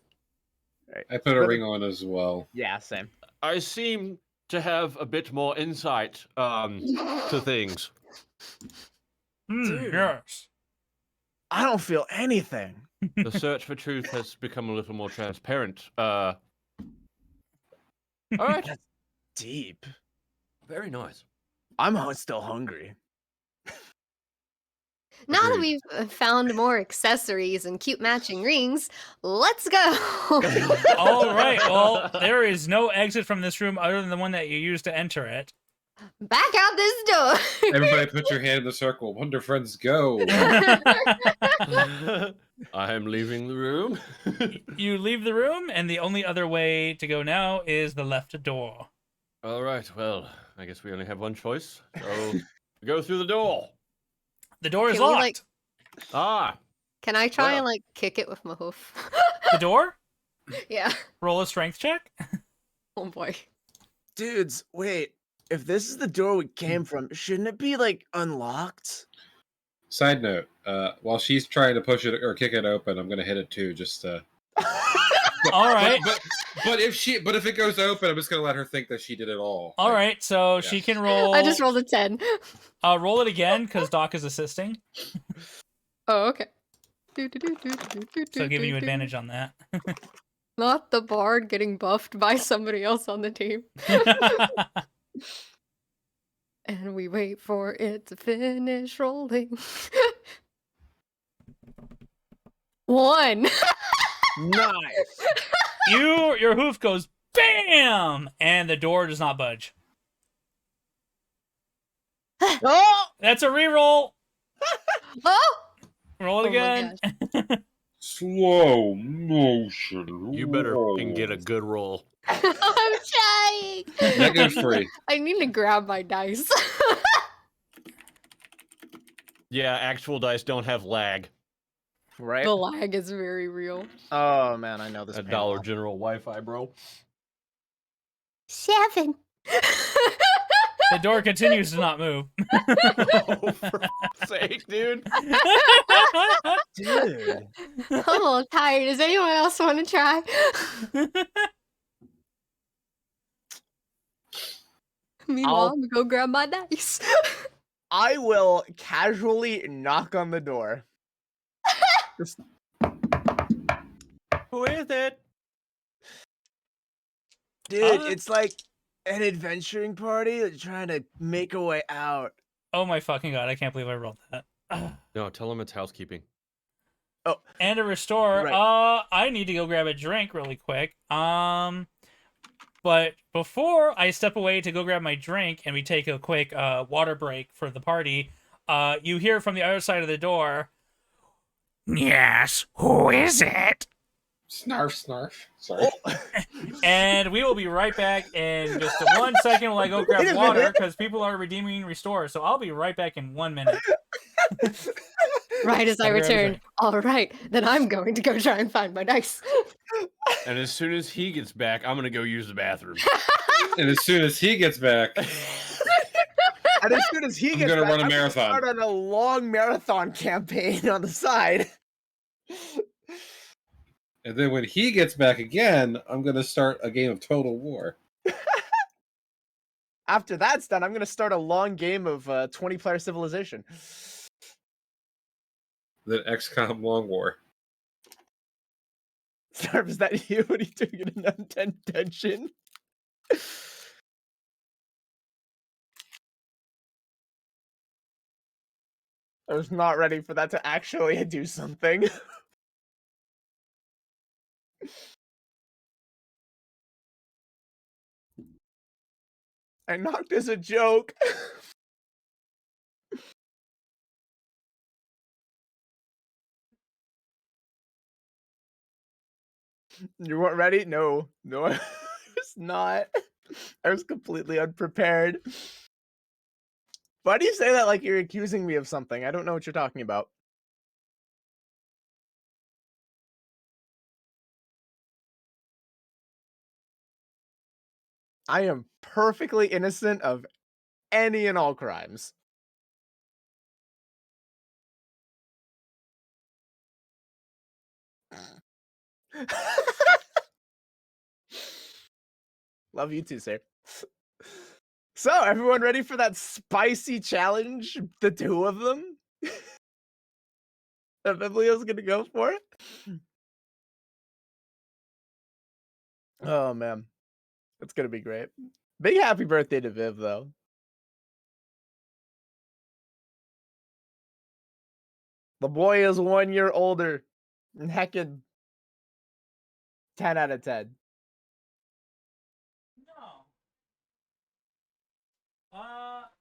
Right. I put a But- ring on as well. Yeah, same. I seem to have a bit more insight to things. Dude. Yes. I don't feel anything. The search for truth has become a little more transparent. All right. That's deep. Very nice. I'm still hungry. Now that Agreed. we've found more accessories and cute matching rings, let's go. All right. Well, there is no exit from this room other than the one that you used to enter it. Back out this door. Everybody put your hand in the circle. Wonder Friends, go. I am leaving the room. You leave the room, and the only other way to go now is the left door. All right. Well, I guess we only have one choice. So go through the door. The door is Can we, locked. like- Ah. Can I try Well. and like kick it with my hoof? The door? Yeah. Roll a strength check. Oh boy. Dudes, wait. If this is the door we came from, shouldn't it be like unlocked? Side note: while she's trying to push it or kick it open, I'm gonna hit it too. Just All right. But if it goes open, I'm just gonna let her think that she did it all. All Like, right. So she can roll. I just rolled a 10. Roll it again because Doc is assisting. Oh, okay. So giving you advantage on that. Not the bard getting buffed by somebody else on the team. And we wait for it to finish rolling. 1. Nice. Your hoof goes bam, and the door does not budge. Oh! That's a reroll. Oh! Roll it Oh my again. slow motion. You better fucking get a good roll. I'm trying. -3. I need to grab my dice. Yeah, actual dice don't have lag. Right? The lag is very real. Oh man, I know this. A pain Dollar well. General Wi-Fi, bro. 7. The door continues to not move. Oh, for fuck's sake, dude. Dude. I'm a little tired. Does anyone else want to try? Meanwhile, I'm gonna go grab my dice. I will casually knock on the door. Just, Who is it? dude, it's like an adventuring party that's trying to make a way out. Oh my fucking god, I can't believe I rolled that. No, tell him it's housekeeping. And a restore. Right. I need to go grab a drink really quick. But before I step away to go grab my drink and we take a quick water break for the party, you hear from the other side of the door, "Yes, who is it?" Snarf, snarf. Sorry. And we will be right back in just 1 second while I go Wait grab a water minute. because people are redeeming restore. So I'll be right back in 1 minute. Right as I I'll grab a return. drink. All right, then I'm going to go try and find my dice. And as soon as he gets back, I'm gonna go use the bathroom. And as soon as he gets back, And as soon as he I'm gets gonna back, run a I'm gonna marathon. start on a long marathon campaign on the side. and then when he gets back again, I'm gonna start a game of Total War. After that's done, I'm gonna start a long game of 20-player Civilization. The XCOM Long War. Sarv, is that you? What are you doing in an unintention? I was not ready for that to actually do something. I knocked as a joke. You weren't ready? No. No, I was not. I was completely unprepared. Why do you say that like you're accusing me of something? I don't know what you're talking about. I am perfectly innocent of any and all crimes. Love you too, sir. So, everyone ready for that spicy challenge? The two of them? That Biblio's gonna go for it? Oh, man. It's gonna be great. Big happy birthday to Viv, though. The boy is 1 year older. And heckin' 10 out of 10. No.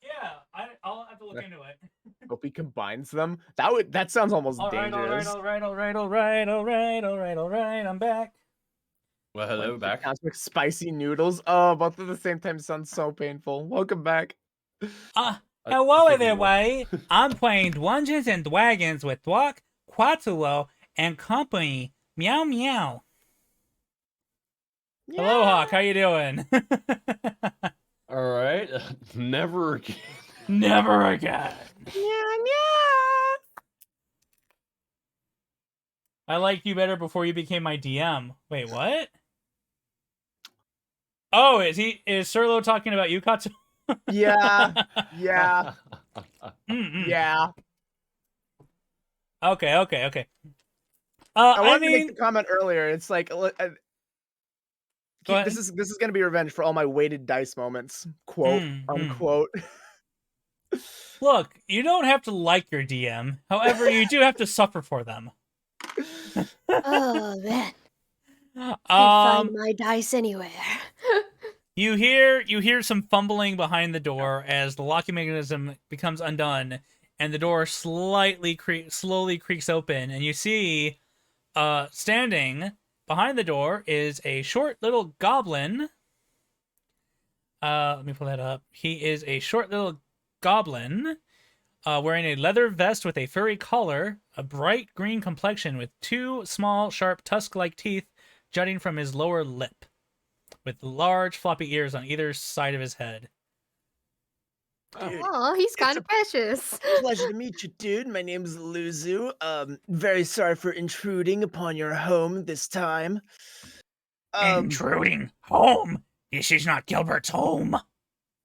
Yeah, I'll have to look into it. Hope he combines them. That sounds almost dangerous. All right. I'm back. Well, hello, Like, back. Cosmic spicy noodles. Oh, both at the same time sounds so painful. Welcome back. Hello give you everybody. I'm playing Dungeons and Dragons with Dwark, Quatulo, and company. Meow meow. Hello, Hawk. How you doing? All right. Never again. Never again. I liked you better before you became my DM. Wait, what? Oh, is Serlo talking about you, Katsu? Yeah. Yeah. Mm-mm. Yeah. Okay. I I wanted to make mean, the comment earlier. It's like Go ahead. this is gonna be revenge for all my weighted dice moments. Quote unquote. Look, you don't have to like your DM. However, you do have to suffer for them. Oh man, can't find Um, my dice anywhere. you hear some fumbling behind the door as the locking mechanism becomes undone, and the door slowly creaks open, and you see, standing behind the door is a short little goblin. Let me pull that up. He is a short little goblin, wearing a leather vest with a furry collar, a bright green complexion with two small, sharp, tusk-like teeth jutting from his lower lip, with large floppy ears on either side of his head. Dude, Oh, he's it's kind a of precious. pleasure to meet you, dude. My name's Luzu. Very sorry for intruding upon your home this time. Intruding home. This is not Gilbert's home.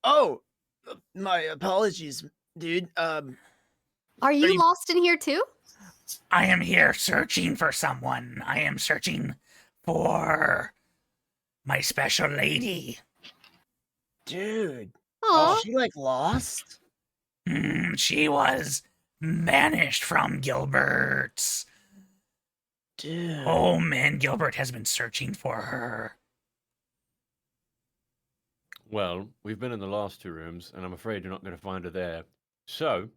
Oh, my apologies, dude. Are you you- lost in here too? I am here searching for someone. I am searching for my special lady. dude, Oh, is she like lost? She was banished from Gilbert's Dude. home, and Gilbert has been searching for her. Well, we've been in the last two rooms, and I'm afraid you're not going to find her there. So,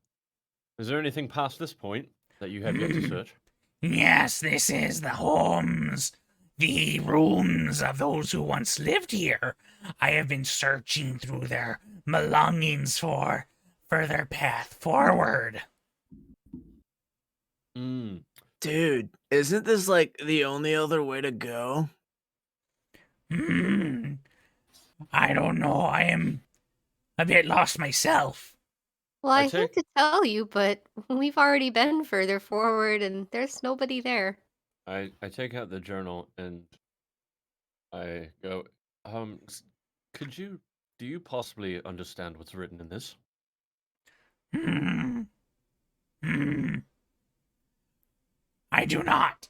is there anything past this point that you have yet to search? Yes, this is the homes, the rooms of those who once lived here. I have been searching through their belongings for further path forward. Hmm. Dude, isn't this like the only other way to go? I don't know. I am a bit lost myself. well, I I hate to tell you, but we've already been further forward and there's nobody there. I take out the journal and I go, do you possibly understand what's written in this? I do not.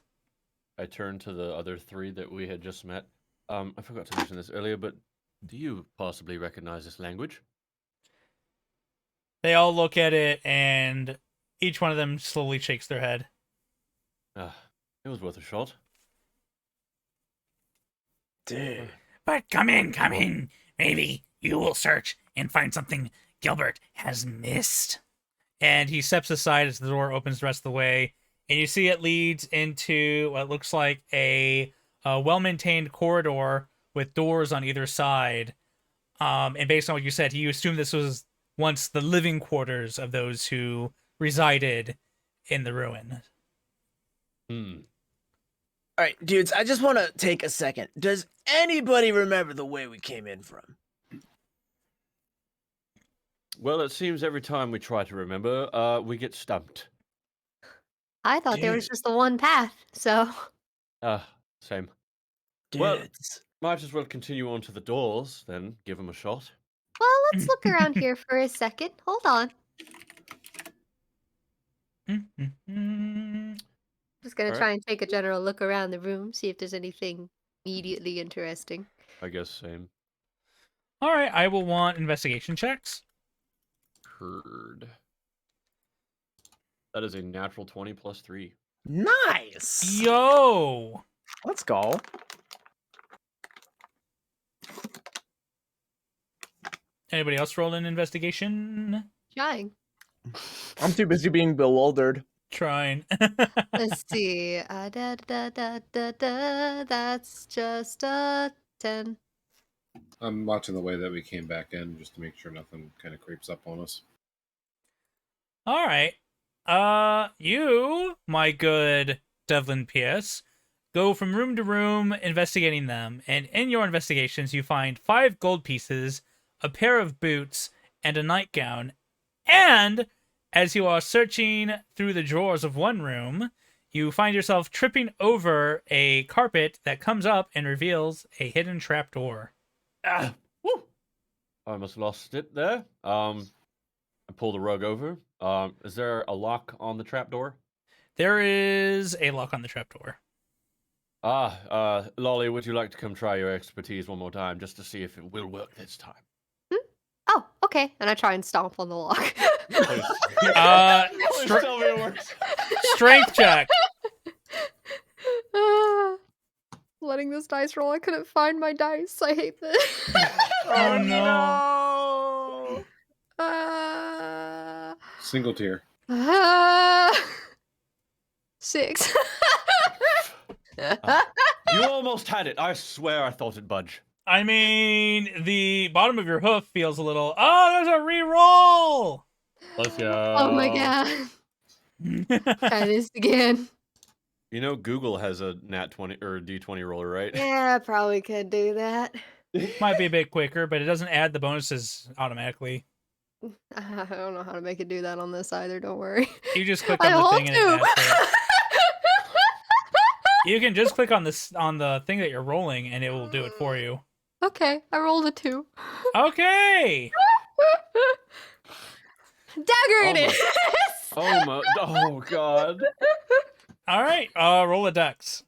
I turn to the other three that we had just met. I forgot to mention this earlier, but do you possibly recognize this language? They all look at it, and each one of them slowly shakes their head. It was worth a shot. Dude. But come in. Maybe you will search and find something Gilbert has missed. And he steps aside as the door opens the rest of the way, and you see it leads into what looks like a well-maintained corridor with doors on either side. And based on what you said, you assumed this was once the living quarters of those who resided in the ruin. All right, dudes, I just want to take a second. Does anybody remember the way we came in from? Well, it seems every time we try to remember, we get stumped. I thought there was Dude. just the one path, so. Same. Dudes. Well, might as well continue on to the doors, then give them a shot. Well, let's look around here for a second. Hold on. Just gonna Alright. try and take a general look around the room, see if there's anything immediately interesting. I guess same. All right, I will want investigation checks. Heard. That is a natural 20 plus 3. Nice. Yo! Let's go. Anybody else roll an investigation? Trying. I'm too busy being bewildered. Trying. Let's see. That's just a 10. I'm watching the way that we came back in just to make sure nothing kind of creeps up on us. All right. You, my good Devlin Pierce, go from room to room investigating them, and in your investigations you find 5 gold pieces, a pair of boots, and a nightgown. And as you are searching through the drawers of one room, you find yourself tripping over a carpet that comes up and reveals a hidden trapdoor. Woo! I almost lost it there. I pull the rug over. Is there a lock on the trapdoor? There is a lock on the trapdoor. Lolly, would you like to come try your expertise one more time just to see if it will work this time? Oh, okay. And I try and stomp on the lock. Please tell me it works. Strength check. Letting this dice roll, I couldn't find my dice. I hate this. Oh no. Single tier. 6. You almost had it. I swear I thought it'd budge. I mean, the bottom of your hoof feels a little. Oh, there's a reroll. Let's go. Oh my god. Try this again. You know Google has a nat 20 or D20 roller, right? Yeah, I probably could do that. Might be a bit quicker, but it doesn't add the bonuses automatically. I don't know how to make it do that on this either. Don't worry. You just click I on the hope thing and it adds to it. to. You can just click on this on the thing that you're rolling and it will do it for you. Okay, I rolled a 2. Okay. Dagger it is. Oh god. All right. Roll a dex.